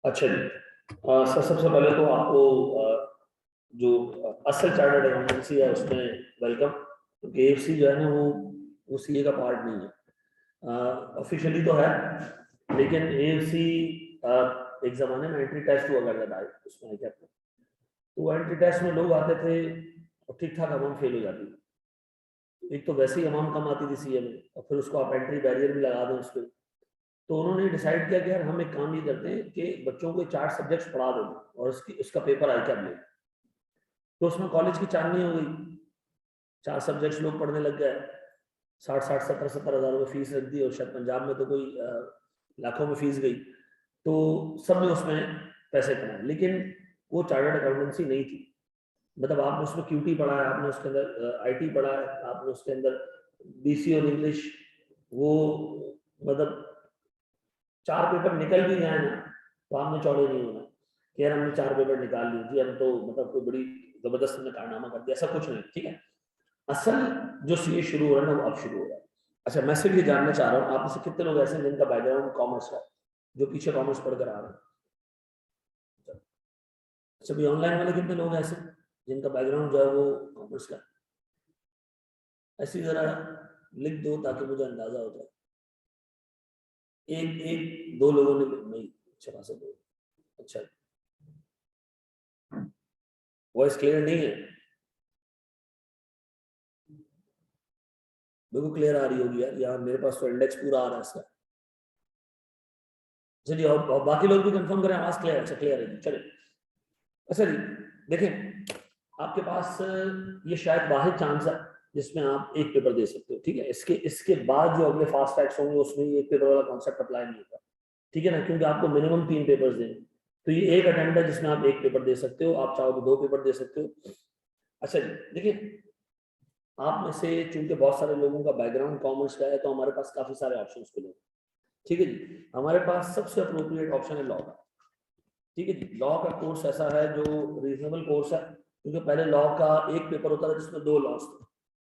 अच्छा जी। सर सबसे पहले तो आपको जो असल चार्टर्ड अकाउंटेंसी है उसमें वेलकम। क्योंकि एएफसी जो है ना वो सीए का पार्ट नहीं है, ऑफिशियली तो है, लेकिन एएफसी एक जमाने में एंट्री टेस्ट हुआ करता था उसमें क्या था, तो एंट्री टेस्ट में लोग आते थे और ठीक ठाक अमाउंट फेल हो जाती थी। एक तो वैसे ही अमाउंट कम आती थी सीए में, और फिर उसको आप एंट्री बैरियर भी लगा दें उस पर। तो उन्होंने डिसाइड किया कि यार हम एक काम ये करते हैं कि बच्चों को 4 सब्जेक्ट्स पढ़ा दें और उसका पेपर आईकैब ले। तो उसमें कॉलेज की चांदनी हो गई, 4 सब्जेक्ट्स लोग पढ़ने लग गए, 60-60, 70-70 हज़ार रुपये फीस रख दी, और शायद पंजाब में तो कोई लाखों में फीस गई। तो सबने उसमें पैसे कमाए, लेकिन वो चार्टर्ड अकाउंटेंसी नहीं थी। मतलब आपने उसमें क्यूटी पढ़ा है, आपने उसके अंदर आईटी पढ़ा है, आपने उसके अंदर बीसी और इंग्लिश, वो मतलब 4 पेपर निकल भी जाए ना तो आपने चौड़े नहीं होना कि यार हमने 4 पेपर निकाल ली जी, हम तो मतलब कोई बड़ी जबरदस्त हमने कारनामा कर दिया, ऐसा कुछ नहीं। ठीक है, असल जो सीए शुरू हो रहा है ना वो अब शुरू हो रहा है। अच्छा, मैं सिर्फ ये जानना चाह रहा हूँ आप में से कितने लोग ऐसे हैं जिनका बैकग्राउंड कॉमर्स है, जो पीछे कॉमर्स पढ़कर आ रहे हैं? अच्छा, भी ऑनलाइन वाले कितने लोग हैं ऐसे जिनका बैकग्राउंड जो है वो कॉमर्स का? ऐसी जरा लिख दो ताकि मुझे अंदाजा हो जाए। एक एक दो लोगों ने नहीं, अच्छा खासा दो। अच्छा, वॉइस क्लियर नहीं है? बिल्कुल क्लियर आ रही होगी यार, यहाँ मेरे पास तो इंडेक्स पूरा आ रहा है इसका। चलिए, और बाकी लोग भी कंफर्म करें आवाज क्लियर? अच्छा, क्लियर है, चलिए। अच्छा जी, देखें, आपके पास ये शायद वाहिद चांस है जिसमें आप एक पेपर दे सकते हो। ठीक है, इसके इसके बाद जो अगले फास्ट ट्रैक्स होंगे उसमें ये एक पेपर वाला कॉन्सेप्ट अप्लाई नहीं होगा। ठीक है ना, क्योंकि आपको मिनिमम 3 पेपर्स देंगे। तो ये एक अटेम्प्ट है जिसमें आप एक पेपर दे सकते हो, आप चाहो तो 2 पेपर दे सकते हो। अच्छा जी, देखिए, आप में से चूंकि बहुत सारे लोगों का बैकग्राउंड कॉमर्स का है तो हमारे पास काफी सारे ऑप्शंस खुले हैं। ठीक है जी, हमारे पास सबसे अप्रोप्रिएट ऑप्शन है लॉ का। ठीक है जी, लॉ का कोर्स ऐसा है जो रीजनेबल कोर्स है, क्योंकि पहले लॉ का एक पेपर होता था जिसमें 2 लॉस थे।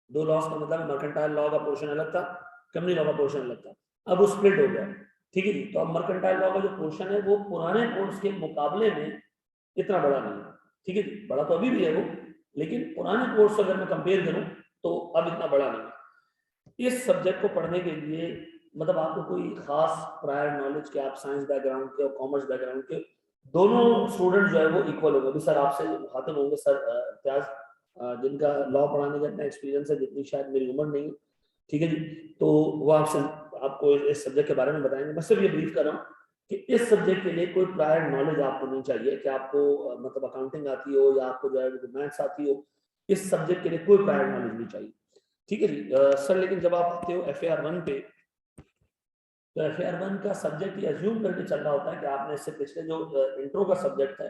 2 लॉस का मतलब मर्केंटाइल लॉ का पोर्शन अलग था, कंपनी लॉ का पोर्शन अलग था। अब वो स्प्लिट हो गया। ठीक है जी, तो अब मर्केंटाइल लॉ का जो पोर्शन है वो पुराने कोर्स के मुकाबले में इतना बड़ा नहीं है। ठीक है जी, बड़ा तो अभी भी है वो, लेकिन पुराने कोर्स से अगर मैं कंपेयर करूं तो अब इतना बड़ा नहीं है। इस सब्जेक्ट को पढ़ने के लिए मतलब आपको कोई खास प्रायर नॉलेज के, आप साइंस बैकग्राउंड के और कॉमर्स बैकग्राउंड के दोनों स्टूडेंट जो है वो इक्वल होंगे। अभी सर आपसे मुखातिब होंगे सर इम्तियाज, जिनका लॉ पढ़ाने का इतना एक्सपीरियंस है जितनी शायद मेरी उम्र नहीं है। ठीक है जी, तो वो आपसे आपको इस सब्जेक्ट के बारे में बताएंगे। मैं सिर्फ ये ब्रीफ कर रहा हूँ कि इस सब्जेक्ट के लिए कोई प्रायर नॉलेज आपको नहीं चाहिए कि आपको मतलब अकाउंटिंग आती हो या आपको जो है मैथ्स आती हो। इस सब्जेक्ट के लिए कोई प्रायर नॉलेज नहीं चाहिए। ठीक है जी, सर लेकिन जब आप आते हो FAR 1 पे, तो FAR 1 का सब्जेक्ट ये अज्यूम करके चल रहा होता है कि आपने इससे पिछले जो इंट्रो का सब्जेक्ट है,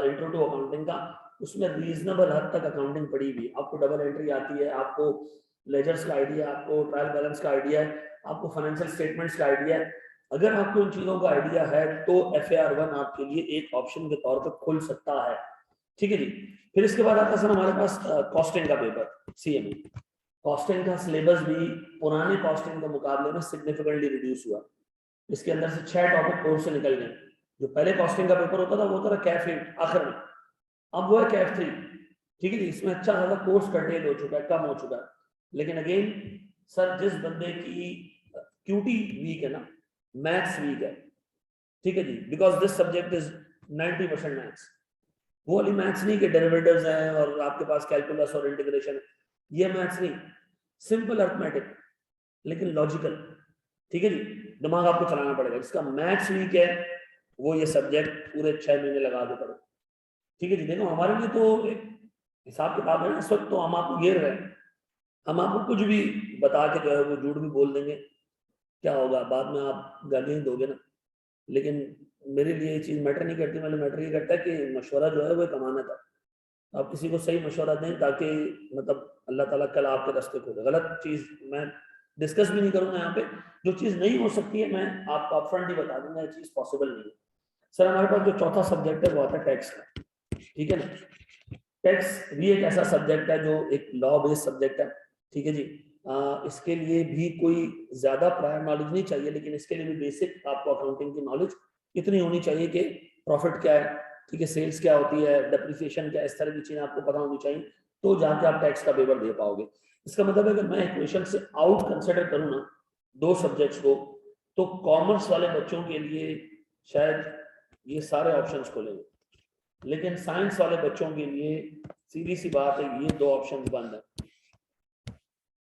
इंट्रो टू अकाउंटिंग का, उसमें रीजनेबल हद तक अकाउंटिंग पड़ी हुई, आपको डबल एंट्री आती है, आपको लेजर्स का आइडिया, आपको ट्रायल बैलेंस का आइडिया है, आपको फाइनेंशियल स्टेटमेंट्स का आइडिया है। अगर आपको इन चीजों का आइडिया है तो FAR 1 आपके लिए एक ऑप्शन के तौर पर खुल सकता है। ठीक है जी, फिर इसके बाद आता है सर हमारे पास कॉस्टिंग का पेपर, CME। कॉस्टिंग का सिलेबस भी पुराने कॉस्टिंग के मुकाबले में सिग्निफिकेंटली रिड्यूस हुआ। इसके अंदर से 6 टॉपिक कोर्स से निकल गए। जो पहले कॉस्टिंग का पेपर होता था वो होता था कैफ 8 आखिर में, अब वो है कैफ 3। ठीक है जी, इसमें अच्छा खासा कोर्स कर्टेल हो चुका है, कम हो चुका है। लेकिन अगेन सर, जिस बंदे की क्यूटी वीक है ना, मैथ्स वीक है, ठीक है जी, because this subject is 90% maths. वो वाली मैथ्स नहीं कि डेरिवेटिव्स हैं और आपके पास कैलकुलस और इंटीग्रेशन, ये मैथ्स नहीं, सिंपल अर्थमेटिक लेकिन लॉजिकल। ठीक है जी, दिमाग आपको चलाना पड़ेगा। जिसका मैथ्स वीक है वो ये सब्जेक्ट पूरे 6 महीने लगा के पढ़े। ठीक है जी, देखो हमारे लिए तो एक हिसाब किताब है, इस वक्त तो हम आपको घेर रहे हैं, हम आपको कुछ भी बता के जो है वो झूठ भी बोल देंगे, क्या होगा बाद में आप गालियां दोगे ना। लेकिन मेरे लिए ये चीज मैटर नहीं करती, मैंने मैटर ये करता है कि मशवरा जो है वो एक अमानत है। आप किसी को सही मशवरा दें ताकि मतलब अल्लाह ताला कल आपके रास्ते खोले। गलत चीज मैं डिस्कस भी नहीं करूंगा यहाँ पे। जो चीज नहीं हो सकती है मैं आपको अपफ्रंट ही बता दूंगा, ये चीज पॉसिबल नहीं है। सर हमारे पास जो चौथा सब्जेक्ट है वो आता है टैक्स का। ठीक है ना, टैक्स भी एक ऐसा सब्जेक्ट है जो एक लॉ बेस्ड सब्जेक्ट है। ठीक है जी, इसके लिए भी कोई ज्यादा प्रायर नॉलेज नहीं चाहिए, लेकिन इसके लिए भी बेसिक आपको अकाउंटिंग की नॉलेज इतनी होनी चाहिए कि प्रॉफिट क्या है, ठीक है, सेल्स क्या होती है, डेप्रिसिएशन क्या, इस तरह की चीजें आपको पता होनी चाहिए, तो जाके आप टैक्स का पेपर दे पाओगे। इसका मतलब अगर मैं इक्वेशन से आउट कंसिडर करूँ ना दो सब्जेक्ट्स को, तो कॉमर्स वाले बच्चों के लिए शायद ये सारे ऑप्शंस खुलेंगे, लेकिन साइंस वाले बच्चों के लिए सीधी सी बात है, ये दो ऑप्शंस बंद है,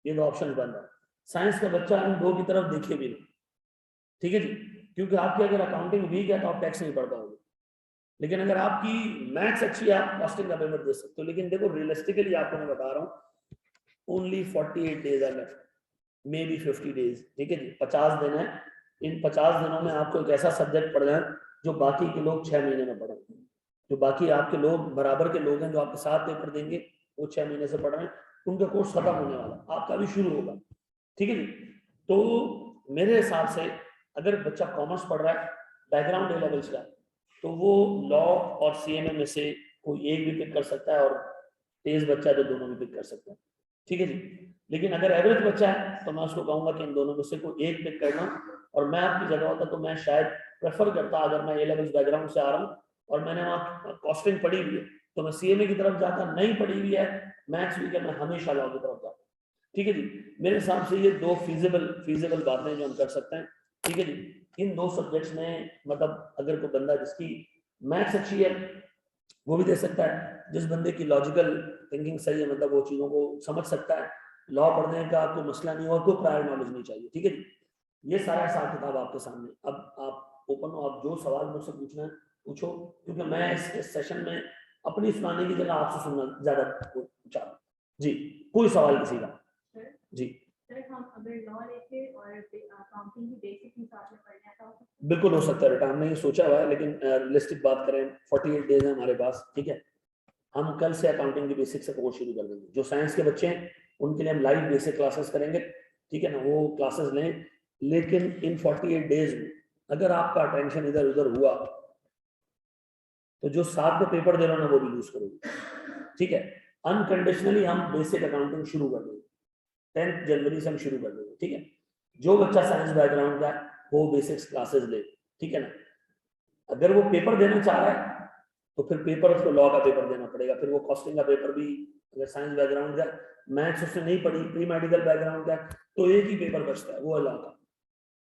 ये दो ऑप्शन बंद है। साइंस का बच्चा इन दो की तरफ देखे भी नहीं, ठीक है जी, क्योंकि आपकी अगर अकाउंटिंग वीक है तो आप टैक्स नहीं पढ़ पाओगे, लेकिन अगर आपकी मैथ्स अच्छी है आप कॉस्टिंग का पेपर दे सकते हो। लेकिन देखो रियलिस्टिकली आपको मैं बता रहा हूँ, only 48 days are left, may be 50 days, ठीक है जी, 50 दिन है। इन 50 दिनों में आपको एक ऐसा सब्जेक्ट पढ़ना है जो बाकी के लोग 6 महीने में पढ़े, जो बाकी आपके लोग बराबर के लोग हैं जो आपके साथ पेपर देंगे वो 6 महीने से पढ़ रहे हैं, उनका कोर्स खत्म होने वाला, आपका भी शुरू होगा, ठीक है जी। तो मेरे हिसाब से अगर बच्चा कॉमर्स पढ़ रहा है, बैकग्राउंड ए लेवल्स का, तो वो लॉ और सीएमए में से कोई एक भी पिक कर सकता है, और तेज बच्चा है तो दोनों भी पिक कर सकता है, ठीक है जी। लेकिन अगर एवरेज बच्चा है तो मैं उसको कहूंगा कि इन दोनों में से कोई एक पिक करना, और मैं आपकी जगह होता तो मैं शायद प्रेफर करता, अगर मैं ए लेवल्स बैकग्राउंड से आ रहा हूँ और मैंने वहाँ कॉस्टिंग पढ़ी हुई है, तो मैं सीएमए की तरफ जाता, नहीं पढ़ी हुई है मैथ्स भी, मैं हमेशा लॉ की तरफ जाता, ठीक है जी। मेरे हिसाब से ये दो फीजिबल बातें जो हम कर सकते हैं, ठीक है जी। इन दो सब्जेक्ट्स में मतलब अगर कोई बंदा जिसकी मैथ्स अच्छी है वो भी दे सकता है, जिस बंदे की लॉजिकल थिंकिंग सही है मतलब वो चीजों को समझ सकता है, लॉ पढ़ने का कोई मसला नहीं और कोई प्रायर नॉलेज नहीं चाहिए, ठीक है जी। ये सारा हिसाब किताब आपके सामने, अब आप ओपन हो, आप जो सवाल मुझसे पूछना है पूछो, क्योंकि मैं इस सेशन में अपनी सुनाने की जगह आपसे सुनना ज्यादा चाहता हूँ जी। कोई सवाल किसी का जी। सर हम अगर लॉ लेके और अकाउंटिंग की बेसिक ही साथ में पढ़ना है तो बिल्कुल हो सकता है बेटा, हमने ये सोचा हुआ है, लेकिन रियलिस्टिक बात करें 48 डेज है हमारे पास, ठीक है। हम कल से अकाउंटिंग की बेसिक से कोर्स शुरू कर देंगे, जो साइंस के बच्चे हैं उनके लिए हम लाइव बेसिक क्लासेस करेंगे, ठीक है ना, वो क्लासेस लें। लेकिन इन 48 डेज में अगर आपका अटेंशन इधर उधर हुआ तो जो साथ में पेपर दे रहा ना वो भी यूज करोगे, ठीक है। अनकंडीशनली हम बेसिक अकाउंटिंग शुरू कर देंगे, 10 जनवरी से हम शुरू कर देंगे, ठीक है। जो बच्चा साइंस बैकग्राउंड का है वो बेसिक्स क्लासेस ले, ठीक है ना। अगर वो पेपर देना चाह रहा है तो फिर पेपर उसको लॉ का पेपर देना पड़ेगा, फिर वो कॉस्टिंग का पेपर भी, अगर साइंस बैकग्राउंड का, मैथ्स उसने नहीं पढ़ी, प्री मेडिकल बैकग्राउंड का, तो एक ही पेपर बचता है वो है लॉ का,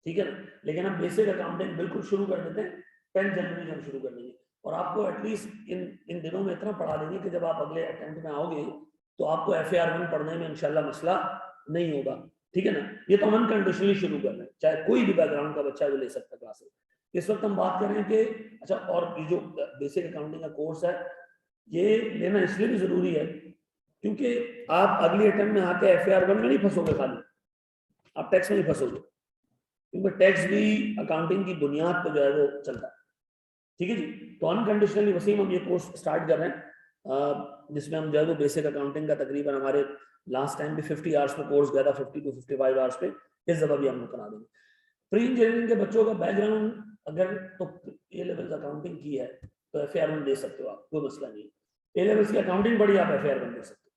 ठीक है ना। लेकिन हम बेसिक अकाउंटिंग बिल्कुल शुरू कर देते हैं, 10 जनवरी से हम शुरू कर देंगे, और आपको एटलीस्ट इन दिनों में इतना पढ़ा देंगे कि जब आप अगले अटेम्प्ट में आओगे तो आपको FAR1 पढ़ने में इंशाल्लाह मसला नहीं होगा, ठीक है ना। ये तो हम अनकंडीशनली शुरू कर रहे हैं, चाहे कोई भी बैकग्राउंड का बच्चा वो ले सकता है क्लासेस। इस वक्त हम बात कर रहे हैं कि अच्छा, और ये जो बेसिक अकाउंटिंग का कोर्स है ये लेना इसलिए भी जरूरी है क्योंकि आप अगली अटेम्प्ट में आके FAR1 में नहीं फंसोगे, खाली आप टैक्स में नहीं फंसोगे, क्योंकि टैक्स भी अकाउंटिंग की बुनियाद पर जो है वो चलता है, ठीक है जी। तो अनकंडीशनली वसीम हम ये कोर्स स्टार्ट कर रहे हैं, जिसमें हम जो है वो बेसिक अकाउंटिंग का तकरीबन हमारे लास्ट टाइम भी 50 आवर्स में कोर्स गया था, 50 to 55 आवर्स पे, इस दफा भी हम करा देंगे। प्री इंजीनियरिंग के बच्चों का बैकग्राउंड अगर तो ए लेवल अकाउंटिंग की है तो FAR1 दे सकते हो आप, कोई मसला नहीं। ए लेवल्स की अकाउंटिंग पढ़ी आप FAR1 दे सकते हो,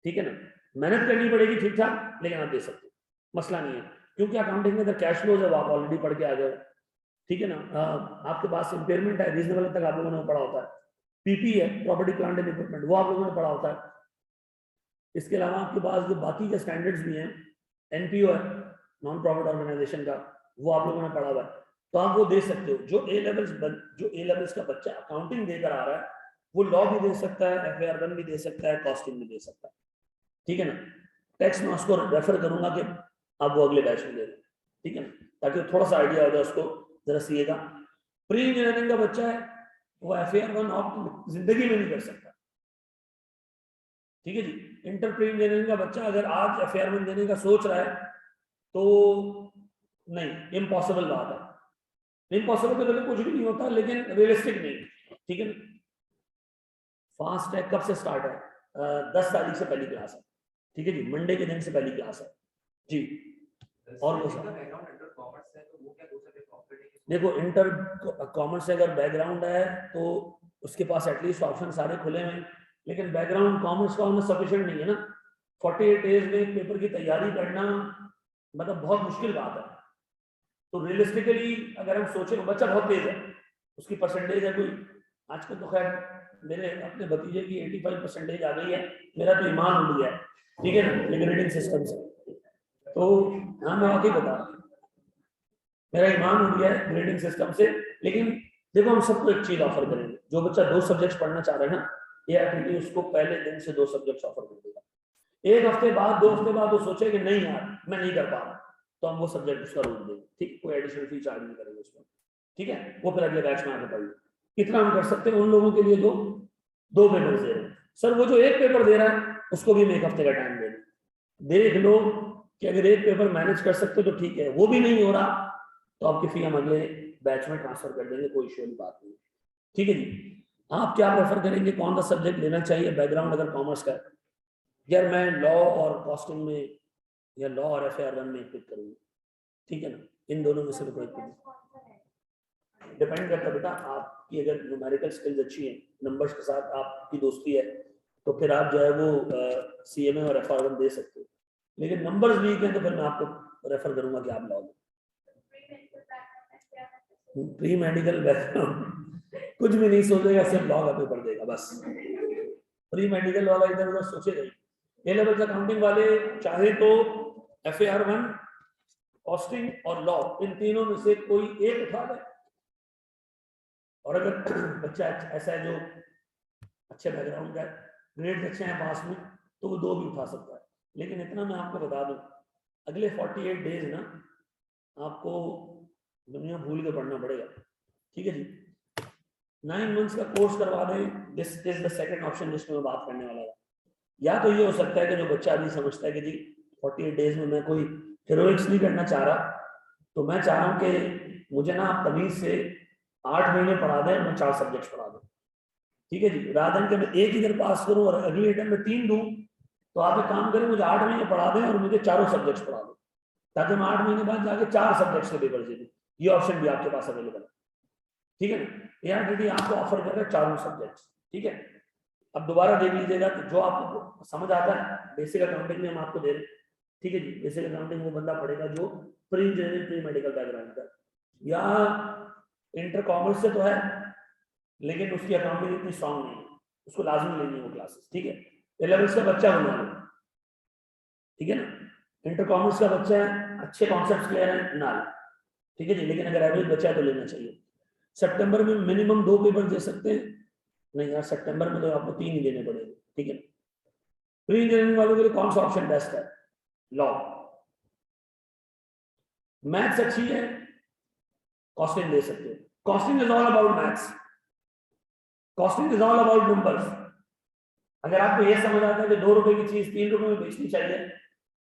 ठीक है ना। मेहनत करनी पड़ेगी ठीक ठाक, लेकिन आप दे सकते हो, मसला नहीं है, क्योंकि अकाउंटिंग में अगर कैश फ्लोज है वो आप ऑलरेडी पढ़ के आ गए, ठीक है ना। आपके पास इंपेयरमेंट है रीजनेबल तक आप लोगों ने पढ़ा होता है, PP है प्रॉपर्टी प्लांट एंड इक्विपमेंट वो आप लोगों ने पढ़ा होता है। इसके अलावा आपके पास जो बाकी के स्टैंडर्ड्स भी हैं, NPO है नॉन प्रॉफिट ऑर्गेनाइजेशन का, वो आप लोगों ने पढ़ा हुआ है, तो आप वो दे सकते हो। जो ए लेवल्स का बच्चा अकाउंटिंग देकर आ रहा है वो लॉ भी दे सकता है, FAR1 भी दे सकता है, कॉस्टिंग भी दे सकता है, ठीक है ना। टैक्स में उसको रेफर करूंगा कि आप वो अगले बैच में दे दें, ठीक है ना, ताकि थोड़ा सा आइडिया हो जाए उसको, जरा सीएगा। प्री इंजीनियरिंग का बच्चा है वो FAR1 आप जिंदगी में नहीं कर सकता, ठीक है जी। इंटर प्री इंजीनियरिंग का बच्चा अगर आज FAR1 देने का सोच रहा है तो नहीं, इम्पॉसिबल बात है, इम्पॉसिबल तो कुछ भी नहीं होता, लेकिन रियलिस्टिक नहीं, ठीक है। फास्ट ट्रैक कब से स्टार्ट है? 10 तारीख से पहली क्लास है, ठीक है जी, मंडे के दिन से पहली क्लास है जी। और वो सर देखो, इंटर कॉमर्स से अगर बैकग्राउंड है तो उसके पास एटलीस्ट ऑप्शन सारे खुले हैं, लेकिन बैकग्राउंड कॉमर्स का होना सफिशिएंट नहीं है ना। 48 डेज में पेपर की तैयारी करना मतलब बहुत मुश्किल बात है। तो रियलिस्टिकली अगर हम सोचें, बच्चा बहुत तेज है, उसकी परसेंटेज है कोई, आजकल तो खैर मेरे अपने भतीजे की 85% आ गई है, मेरा तो ईमान उड़ गया है, ठीक है ना, ग्रेडिंग सिस्टम से। तो हाँ मैं वाकई बता रहा हूँ, मेरा ईमान उड़ गया है ग्रेडिंग सिस्टम से। लेकिन देखो हम सबको एक चीज ऑफर करेंगे, जो बच्चा 2 सब्जेक्ट्स पढ़ना चाह रहे हैं ना, ये एक्टिविटी उसको पहले दिन से 2 सब्जेक्ट्स ऑफर कर देगा। एक हफ्ते बाद 2 हफ्ते बाद वो सोचे कि नहीं यार मैं नहीं कर पा रहा, तो हम वो सब्जेक्ट उसका रोक देंगे, ठीक, कोई एडिशनल फी चार्ज नहीं करेंगे उसमें, ठीक है, वो फिर अगले बैच में आके पढ़िए। इतना हम कर सकते हैं उन लोगों के लिए जो 2 पेपर दे रहे हैं। सर वो जो 1 पेपर दे रहा है उसको भी हम 1 हफ्ते का टाइम दे देख लो कि अगर 1 पेपर मैनेज कर सकते हो तो ठीक है, वो भी नहीं हो रहा तो आपकी फी हम अगले बैच में ट्रांसफर कर देंगे, कोई इश्यू वाली बात नहीं, ठीक है जी। आप क्या प्रेफर करेंगे, कौन सा सब्जेक्ट लेना चाहिए? बैकग्राउंड अगर कॉमर्स का है, यार मैं लॉ और कॉस्टिंग में या लॉ और FAR1 में पिक करूंगा, ठीक है ना, इन दोनों में से कोई डिपेंड करता है बेटा। आपकी अगर न्यूमेरिकल स्किल्स अच्छी है, नंबर्स के साथ आपकी दोस्ती है, तो फिर आप जो है वो CMA और FR1 दे सकते हो। लेकिन नंबर्स वीक है तो फिर मैं आपको रेफर करूंगा कि आप लॉ लो। प्री मेडिकल बैकग्राउंड कुछ भी नहीं सोचेगा, सिर्फ लॉ का पेपर देगा बस। प्री मेडिकल वाला इधर उधर सोचेगा ही। ए लेवल अकाउंटिंग वाले चाहे तो FAR1, कॉस्टिंग और लॉ, इन तीनों में से कोई एक उठा दे, और अगर बच्चा ऐसा है जो अच्छे बैकग्राउंड का ग्रेड अच्छे हैं पास में, तो वो 2 भी उठा सकता है। लेकिन इतना मैं आपको बता दूं, अगले 48 डेज ना आपको दुनिया भूल के पढ़ना पड़ेगा, ठीक है जी। 9 मंथ्स का कोर्स करवा दें, this is the second option जिसमें मैं बात करने वाला था। या तो ये हो सकता है कि जो बच्चा अभी समझता है कि जी 48 डेज में मैं कोई हेरोइक्स नहीं करना चाह रहा, तो मैं चाह रहा हूँ कि मुझे ना आप तमीज से 8 महीने पढ़ा दें, मैं 4 सब्जेक्ट्स पढ़ा दूं, ठीक है जी। राधन के मैं एक इधर पास करूं और अगले रिटर्न में 3 दूं, तो आप एक काम करें, मुझे 8 महीने पढ़ा दें और मुझे चारों सब्जेक्ट्स पढ़ा दें, ताकि मैं 8 महीने बाद जाके 4 सब्जेक्ट्स के पेपर दे दूं। ये ऑप्शन भी आपके पास अवेलेबल है, ठीक है ना। ARTT आपको ऑफर कर रहा है 4 सब्जेक्ट्स, ठीक है। अब दोबारा देख लीजिएगा कि जो आपको समझ आता है, बेसिक अकाउंटिंग में हम आपको दे रहे हैं, ठीक है जी। बेसिक अकाउंटिंग वो बंदा पढ़ेगा जो pre engineering pre medical background का, या इंटर कॉमर्स से तो है लेकिन उसकी अकाउंटिंग इतनी स्ट्रांग नहीं है, उसको लाजमी लेनी है वो क्लासेस, ठीक है। 11th का बच्चा बना लो, ठीक है ना। इंटर कॉमर्स का बच्चा है, अच्छे कॉन्सेप्ट्स क्लियर है ना, ठीक है जी। लेकिन अगर एवरेज बच्चा है तो लेना चाहिए। सितंबर में मिनिमम 2 पेपर दे सकते हैं, नहीं यार सितंबर में तो आपको 3 ही देने पड़ेंगे, ठीक है। प्री इंजीनियरिंग वालों के लिए कौन सा ऑप्शन बेस्ट है? लॉ। मैथ्स अच्छी है, कॉस्टिंग दे सकते हो। Costing is all about maths, costing is all about numbers. अगर आपको यह समझ आता है कि 2 रुपए की चीज 3 रुपए में बेचनी चाहिए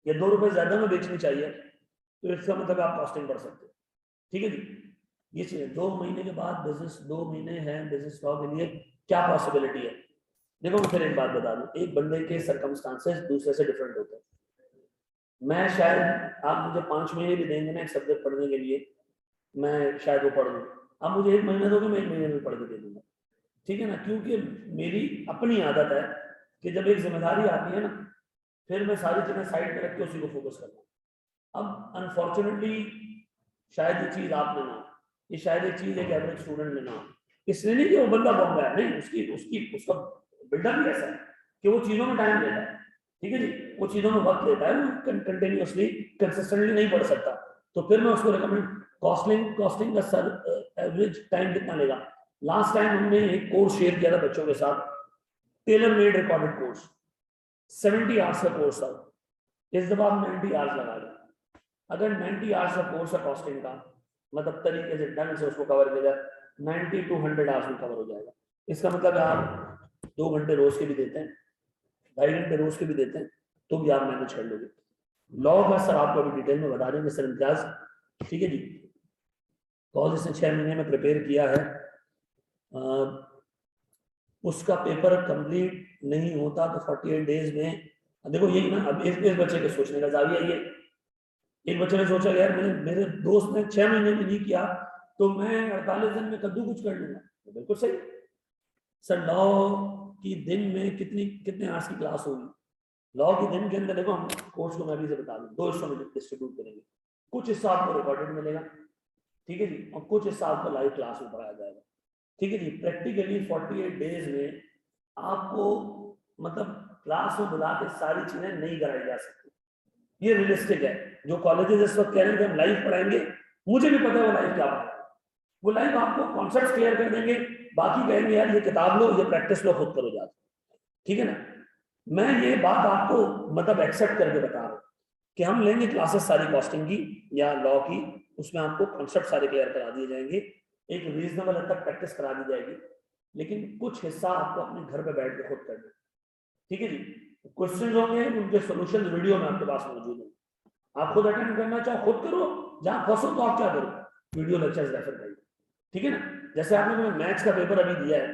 या 2 रुपए ज्यादा में बेचनी चाहिए, तो इसका मतलब आप कॉस्टिंग पढ़ सकते हो, ठीक है जी। ये चीज 2 महीने के बाद बिजनेस, 2 महीने हैं बिजनेस लॉ के लिए, क्या पॉसिबिलिटी है? देखो मैं फिर एक बात बता दूं, एक बंदे के सर्कमस्टांसेस दूसरे से डिफरेंट होते हैं। मैं शायद आप मुझे 5 महीने भी देंगे ना एक सब्जेक्ट पढ़ने के लिए, मैं शायद वो पढ़ लूँ। आप मुझे 1 महीना दोगे, मैं 1 महीने में पढ़ के दे दूंगा, ठीक है ना। क्योंकि मेरी अपनी आदत है कि जब एक जिम्मेदारी आती है ना, फिर मैं सारी चीजें साइड में रख के उसी को फोकस करता हूँ। अब अनफॉर्चुनेटली शायद ये चीज आप में ना हो, ये शायद एक चीज एक एवरेज स्टूडेंट में ना हो, इसलिए नहीं कि वो बंदा बॉम्बा है, नहीं, उसका बिल्डअप भी ऐसा है कि वो चीजों में टाइम लेता है, ठीक है जी। वो चीजों में वक्त लेता है, वो कंटिन्यूअसली कंसिस्टेंटली नहीं पढ़ सकता, तो फिर मैं उसको रिकमेंड, कॉस्टिंग का सर एवरेज टाइम कितना लेगा? लास्ट टाइम हमने एक कोर्स शेयर किया था बच्चों के साथ, tailor made recorded course, 70 hours का कोर्स था। इस दफा 90 आवर्स लगा दिया। अगर 90 आवर्स का कोर्स है कॉस्टिंग का, मतलब तरीके से ढंग से उसको कवर किया जाए, 90 to 100 आवर्स में कवर हो जाएगा। इसका मतलब आप 2 घंटे रोज के भी देते हैं, 2.5 घंटे रोज के भी देते हैं, तो भी आप मैनेज कर लोगे। लॉ का सर आपको अभी डिटेल में बता देंगे सर इम्तियाज, ठीक है जी। कॉल इसने 6 महीने में प्रिपेयर किया है, उसका पेपर कंप्लीट नहीं होता तो 48 डेज में, देखो यही ना, अब इस बच्चे के सोचने का जाविया ये, एक बच्चे ने सोचा यार मेरे दोस्त ने 6 महीने में नहीं किया तो मैं 48 दिन में कद्दू कुछ कर लूंगा, तो बिल्कुल सही। सर लॉ की दिन में कितने आवर्स की क्लास होगी? लॉ की दिन के अंदर देखो, हम कोर्स को मैं भी से बता दूं, 2 हिस्सों में डिस्ट्रीब्यूट करेंगे। कुछ हिस्सा आपको रिकॉर्डेड मिलेगा, ठीक है जी, और कुछ हिस्सा आपको लाइव क्लास में पढ़ाया जाएगा। ठीक है जी। प्रैक्टिकली 48 डेज में आपको मतलब क्लास में बुला के सारी चीजें नहीं कराई जा सकती, ये रियलिस्टिक है। जो कॉलेजेस इस वक्त कह रहे हैं कि हम लाइव पढ़ाएंगे, मुझे भी पता है वो लाइव क्या पढ़ाएंगे। वो लाइव आपको कॉन्सेप्ट क्लियर कर देंगे, बाकी कहेंगे यार ये किताब लो, ये प्रैक्टिस लो, खुद करो जाके, ठीक है ना। मैं ये बात आपको मतलब एक्सेप्ट करके बता रहा हूँ कि हम लेंगे क्लासेस सारी कॉस्टिंग की या लॉ की, उसमें आपको कॉन्सेप्ट सारे क्लियर करा दिए जाएंगे, एक रीजनेबल हद तक प्रैक्टिस करा दी जाएगी, लेकिन कुछ हिस्सा आपको अपने घर पे बैठ के खुद करना, ठीक है जी। क्वेश्चन होंगे, उनके सोल्यूशन वीडियो में आपके पास मौजूद है, आप खुद अटेंड करना चाहो खुद करो, जहां फंसो तो आप क्या करो, वीडियो लेक्चर्स रेफर करिए, ठीक है ना। जैसे आपने मैथ्स का पेपर अभी दिया है,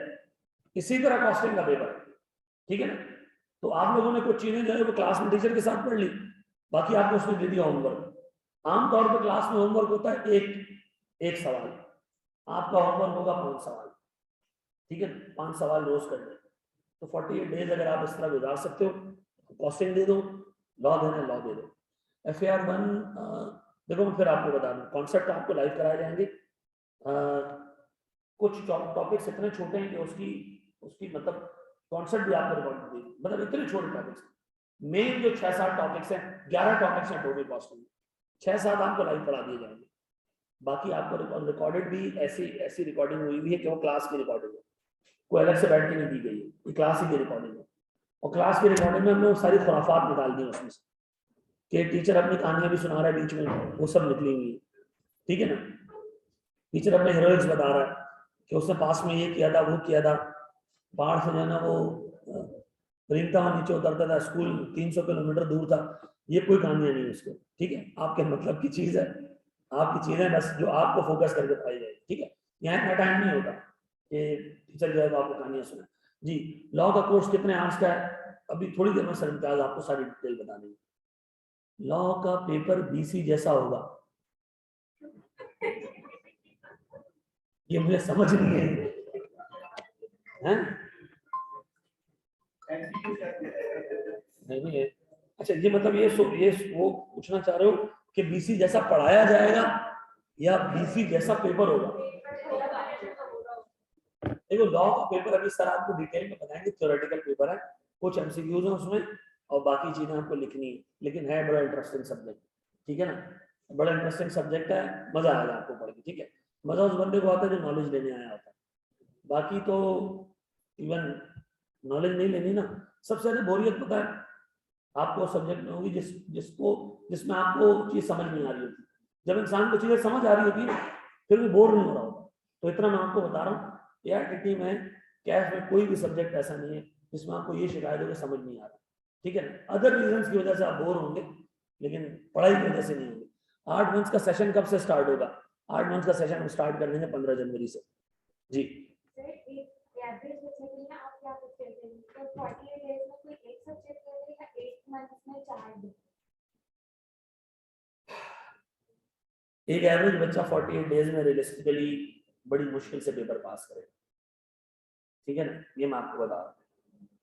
इसी तरह कॉस्टिंग का पेपर है, ठीक है ना। तो आप लोगों ने कुछ चीजें जो है वो क्लास में टीचर के साथ पढ़ ली, बाकी आपको उसने दे दिया होमवर्क। आमतौर पर क्लास में होमवर्क होता है एक सवाल, आपका होमवर्क होगा 5 सवाल, ठीक है, 5 सवाल रोज कर ले। तो 48 डेज अगर आप इस तरह गुजार सकते हो, कॉस्टिंग दे दो, लॉ देना लॉ दे दो। FAR 1 देखो मैं फिर आपको बता दूं, कॉन्सेप्ट आपको लाइव कराए जाएंगे। कुछ टॉपिक्स इतने छोटे हैं कि उसकी उसकी मतलब कॉन्सेप्ट भी आपको रिकॉर्ड कर देगी, मतलब इतने छोटे टॉपिक्स। मेन जो 6-7 टॉपिक्स हैं, 11 टॉपिक्स हैं टोटल कॉस्टिंग, 6-7 आपको लाइव पढ़ा दिए जाएंगे, बाकी आपको रिकॉर्डेड भी ऐसी रिकॉर्डिंग हुई हुई है कि वो क्लास की रिकॉर्डिंग है, कोई अलग से बैठ के नहीं दी गई है, ये क्लास ही की रिकॉर्डिंग है। और क्लास की रिकॉर्डिंग में हमने वो सारी खुराफात निकाल दी उसमें से, कि टीचर अपनी कहानियां भी सुना रहा है बीच में, वो सब निकली हुई है, ठीक है ना। टीचर अपने हीरोइक्स बता रहा है कि उसने पास में ये किया था, वो किया था, पहाड़ से जो है ना वो रेंगता हुआ नीचे उतरता था, स्कूल 300 किलोमीटर दूर था, ये कोई कहानियां नहीं है उसको, ठीक है। आपके मतलब की चीज है, आपकी चीजें बस जो आपको फोकस करके बताई जाएगी, ठीक है। यहाँ इतना टाइम नहीं होता कि टीचर जो है आपको कहानियां सुना जी। लॉ का कोर्स कितने आवर्स का है, अभी थोड़ी देर में सर इम्तियाज आपको सारी डिटेल बता देंगे। लॉ का पेपर BC जैसा होगा, ये मुझे समझ नहीं है, नहीं है। अच्छा ये मतलब ये वो पूछना चाह रहे हो कि BC जैसा पढ़ाया जाएगा या BC जैसा पेपर होगा। देखो लॉ का पेपर अभी सर आपको डिटेल में बताएंगे, थ्योरेटिकल पेपर है, कुछ MCQs हैं उसमें और बाकी चीजें आपको लिखनी है, लेकिन है बड़ा इंटरेस्टिंग सब्जेक्ट, ठीक है ना, बड़ा इंटरेस्टिंग सब्जेक्ट है, मजा आएगा आपको पढ़ के, ठीक है। मजा उस बंदे को आता है जो नॉलेज लेने आया होता है, बाकी तो इवन नॉलेज नहीं लेनी ना, सबसे ज्यादा बोरियत पता है आपको सब्जेक्ट में होगी जिसमें आपको चीज समझ नहीं आ रही होती। जब इंसान को चीजें समझ आ रही होती है ना, फिर वो बोर नहीं हो रहा होता। तो इतना मैं आपको बता रहा हूँ, ARTT में कैफ में कोई भी सब्जेक्ट ऐसा नहीं है जिसमें आपको ये शिकायत हो कि समझ नहीं आ रहा, ठीक है ना। अदर रीजन की वजह से आप बोर होंगे, लेकिन पढ़ाई की वजह से नहीं होंगे। 8 मंथ का सेशन कब से स्टार्ट होगा? 8 मंथ का सेशन हम स्टार्ट कर देंगे 15 जनवरी से जी। एक एवरेज बच्चा 48 डेज में रियलिस्टिकली बड़ी मुश्किल से पेपर पास करेगा, ठीक है ना, ये मैं आपको बता रहा हूँ।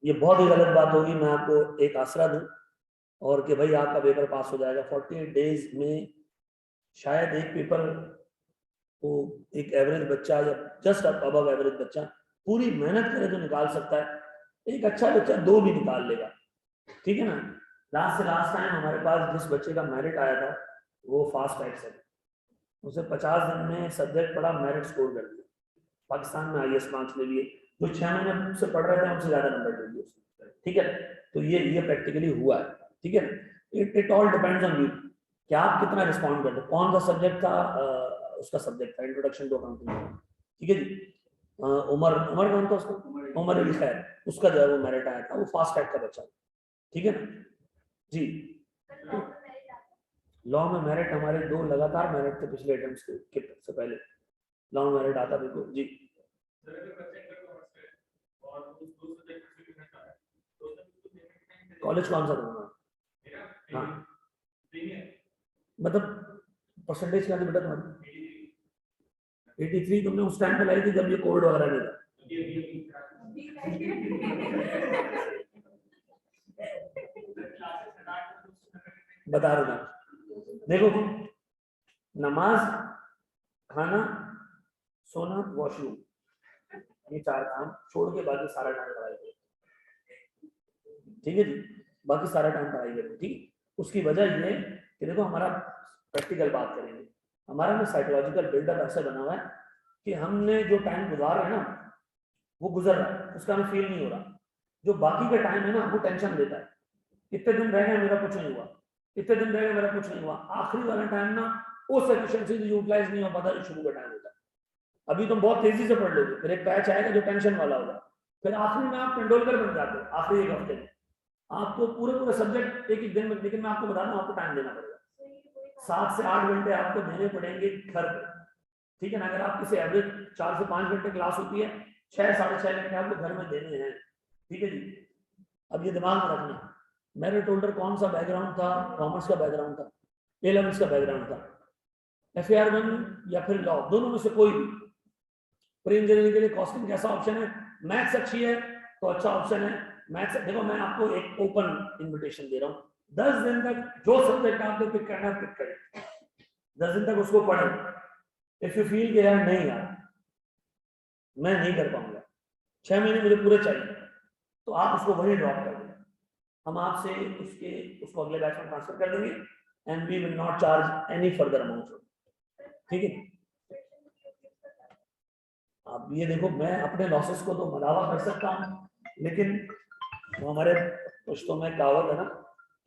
ये बहुत ही गलत बात होगी, मैं आपको एक आसरा दूं और कि भाई आपका पेपर पास हो जाएगा 48 डेज में, शायद एक पेपर को एक एवरेज बच्चा या जस्ट अबव एवरेज बच्चा पूरी मेहनत करे तो निकाल सकता है, एक अच्छा बच्चा 2 भी निकाल लेगा, ठीक है ना। लास्ट से लास्ट टाइम हमारे पास जिस बच्चे का मेरिट आया था वो फास्ट एक्स है, उसे 50 दिन में सब्जेक्ट पढ़ा, मेरिट स्कोर कर दिया, पाकिस्तान में IAS मार्क्स ले लिए, जो 6 महीने से पढ़ रहे थे उनसे ज्यादा नंबर ले लिए उसने, ठीक है। तो ये प्रैक्टिकली हुआ है, ठीक है। It all depends on you कि आप कितना रिस्पॉन्ड करते हो। कौन सा सब्जेक्ट था? उसका सब्जेक्ट था इंट्रोडक्शन टू अकाउंटिंग, ठीक है जी। उमर कौन था उसका? उमर अली खैर, उसका जो है वो मेरिट आया था, वो फास्ट ट्रैक का बच्चा, ठीक है ना जी। लॉ में मेरिट हमारे 2 लगातार मेरिट थे पिछले अटेम्प्ट्स के से पहले, लॉ में मेरिट आता बिल्कुल जी। कॉलेज कौन सा दूंगा? हाँ मतलब परसेंटेज क्या थी बेटा तुम्हारी? 83 तुमने उस टाइम पे लाई थी जब ये कोविड वगैरह नहीं था। बता रहा था, देखो नमाज, खाना, सोना, वॉशरूम, ये 4 काम छोड़ के बाकी सारा टाइम पढ़ाई करो, ठीक है जी, बाकी सारा टाइम पढ़ाई करो, ठीक है। उसकी वजह ये है कि देखो हमारा प्रैक्टिकल बात करेंगे, हमारा ना साइकोलॉजिकल बिल्डअप ऐसा बना हुआ है कि हमने जो टाइम गुजार है ना वो गुजर रहा है, उसका हमें फील नहीं हो रहा। जो बाकी का टाइम है ना वो टेंशन देता है, इतने दिन रह गए मेरा कुछ नहीं हुआ, इतने दिन रह गए मेरा कुछ नहीं हुआ। आखिरी वाला टाइम ना उस एफिशिएंसी यूटिलाइज नहीं हो पाता जो शुरू का टाइम होता है। अभी तुम बहुत तेजी से पढ़ लोगे, फिर एक बैच आएगा जो टेंशन वाला होगा, फिर आखिरी में आप तेंदुलकर बन जाते हो आखिरी एक हफ्ते में, आपको पूरे सब्जेक्ट एक दिन में। लेकिन मैं आपको बता दूं आपको टाइम देना पड़ेगा, 7 से 8 घंटे आपको देने पड़ेंगे घर पे, ठीक है ना। अगर आप किसी एवरेज 4 से 5 घंटे क्लास होती है, 6 साढ़े 6 घंटे आपको घर में देने हैं, ठीक है जी। अब ये दिमाग में रखना, मेरे टोल्डर कौन सा बैकग्राउंड था, कॉमर्स का बैकग्राउंड था, A11 का बैकग्राउंड था, FAR1 या फिर लॉ, दोनों में से कोई भी। प्री इंजीनियरिंग के लिए कॉस्टिंग जैसा ऑप्शन है, मैथ्स अच्छी है तो अच्छा ऑप्शन है मैथ्स। देखो मैं आपको एक ओपन इन्विटेशन दे रहा हूँ, 10 दिन तक जो सब्जेक्ट आपको पिक करना है पिक करें, 10 दिन तक उसको पढ़ें। इफ यू फील कि यार नहीं यार मैं नहीं कर पाऊंगा, 6 महीने मुझे पूरे चाहिए, तो आप उसको वही ड्रॉप कर दें, हम आपसे उसको अगले बैच में ट्रांसफर कर देंगे and we will not charge any further amount, ठीक है। अब ये देखो मैं अपने लॉसेस को तो मदावा कर सकता हूँ, लेकिन वो हमारे पुश्तों में कहावत है ना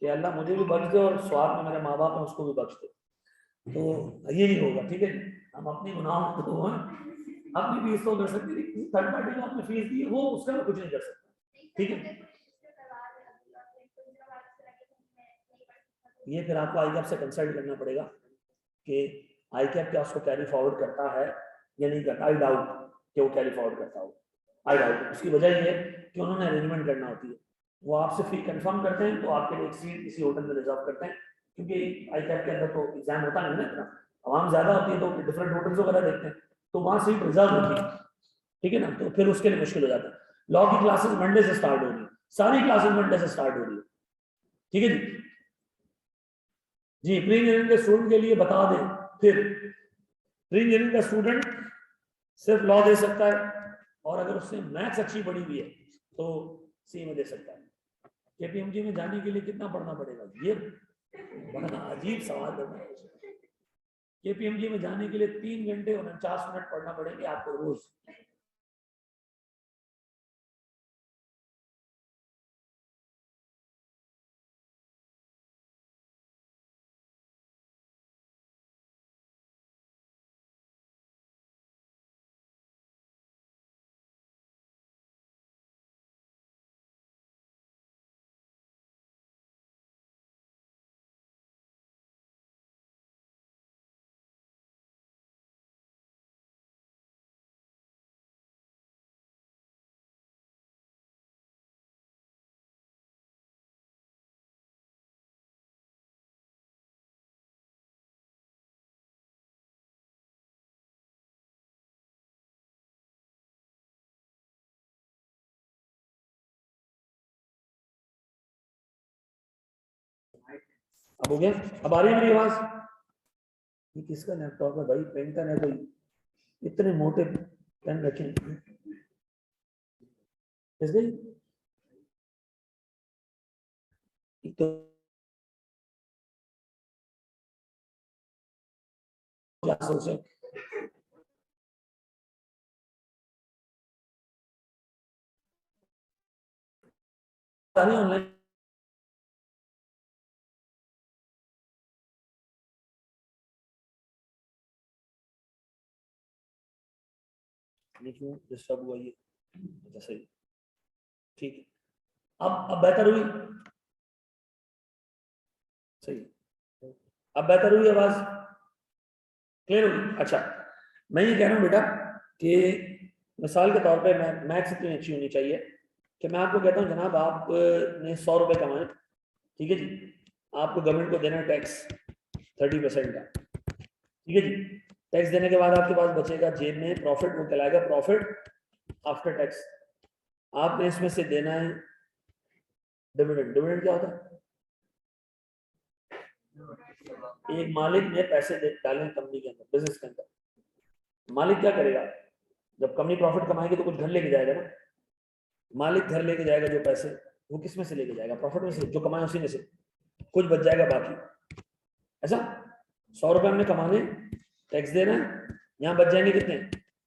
कि अल्लाह मुझे भी बख्श दे और स्वाद में मेरे माँ बाप है उसको भी बख्श दे, तो यही होगा, ठीक है। हम अपनी गुनाहों को अपनी फीस तो कर सकते, थर्ड पार्टी को आपने फीस दी वो उसका कुछ नहीं कर सकता, ठीक है। ये फिर आपको आई कैप से कंसल्ट करना पड़ेगा कि आई कैप क्या उसको कैरी फॉरवर्ड करता है या नहीं करता। आई डाउट कि वो कैरी फॉरवर्ड करता हो, आई डाउट। उसकी वजह ये है कि उन्होंने अरेंजमेंट करना होती है, वो आपसे फी कंफर्म करते हैं तो आपके लिए एक सीट किसी होटल में रिजर्व करते हैं, क्योंकि आई कैप के अंदर तो एग्जाम होता नहीं ना इतना, आवाम ज्यादा होती है तो डिफरेंट होटल्स वगैरह देखते हैं, तो वहाँ सीट रिजर्व होती है, ठीक है ना। तो फिर उसके लिए मुश्किल हो जाता है। लॉ की क्लासेस मंडे से स्टार्ट हो रही है, सारी क्लासेस मंडे से स्टार्ट हो रही है, ठीक है जी। जी प्री इंजीनियरिंग के स्टूडेंट के लिए बता दें, फिर प्री इंजीनियरिंग का स्टूडेंट सिर्फ लॉ दे सकता है, और अगर उसने मैथ्स अच्छी पढ़ी हुई है तो सी में दे सकता है। KPMG में जाने के लिए कितना पढ़ना पड़ेगा, ये बड़ा अजीब सवाल करना है। KPMG में जाने के लिए 3 घंटे 49 मिनट पढ़ना पड़ेंगे आपको रोज। अब हो गया, अब आ रही है मेरी आवाज। ये किसका लैपटॉप है भाई, पेंटर है कोई, इतने मोटे पेन रखे तो क्लासों से ऑनलाइन क्यों डिस्टर्ब हुआ ये, अच्छा सही, ठीक है। अब बेहतर हुई, सही, अब बेहतर हुई आवाज, क्लियर होगी। अच्छा मैं ये कह रहा हूँ बेटा कि मिसाल के तौर पे मैं मैथ्स इतनी अच्छी होनी चाहिए कि मैं आपको कहता हूँ जनाब आपने 100 रुपए कमाए, ठीक है जी, आपको गवर्नमेंट को देना है टैक्स 30% का, ठीक है जी। टैक्स देने के बाद आपके पास बचेगा जेब में प्रॉफिट, वो कहलाएगा प्रॉफिट आफ्टर टैक्स। आपने इसमें से देना है डिविडेंड। डिविडेंड क्या होता है, एक मालिक ने पैसे डाले कंपनी के अंदर, बिजनेस के अंदर, मालिक क्या करेगा, जब कंपनी प्रॉफिट कमाएगी तो कुछ घर लेके जाएगा ना, मालिक घर लेके जाएगा, जो पैसे वो किस में से लेके जाएगा? प्रॉफिट में से, जो कमाए उसी में से कुछ बच जाएगा बाकी। ऐसा 100 रुपए हमने कमाने, टैक्स देना है, यहाँ बच जाएंगे कितने?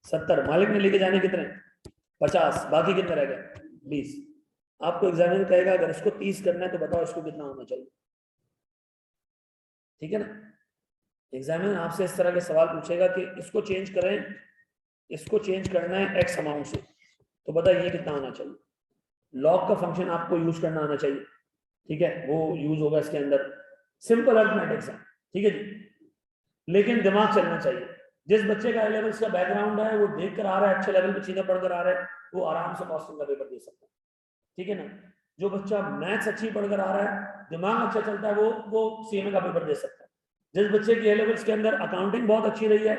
70, मालिक ने लेके जाने कितने? 50, बाकी कितने रह गए? 20। आपको एग्जामिनर कहेगा अगर इसको 30 करना है तो बताओ इसको कितना होना चाहिए, ठीक है ना? एग्जामिनर आपसे इस तरह के सवाल पूछेगा कि इसको चेंज करें, इसको चेंज करना है एक्स अमाउंट से, तो बताइए कितना होना चाहिए? लॉग का फंक्शन आपको यूज करना आना चाहिए, ठीक है, वो यूज होगा इसके अंदर। सिंपल अर्थमेटिक्स है, ठीक है जी, लेकिन दिमाग चलना चाहिए। जिस बच्चे का लेवल्स का बैकग्राउंड है, वो देख कर आ रहा है, अच्छे लेवल पे चीजें पढ़कर आ रहा है, वो आराम से कॉस्टिंग का पेपर दे सकता है, ठीक है ना? जो बच्चा मैथ्स अच्छी पढ़कर आ रहा है, दिमाग अच्छा चलता है, वो सीएमए का पेपर दे सकता है। जिस बच्चे की लेवल्स के अंदर अकाउंटिंग बहुत अच्छी रही है,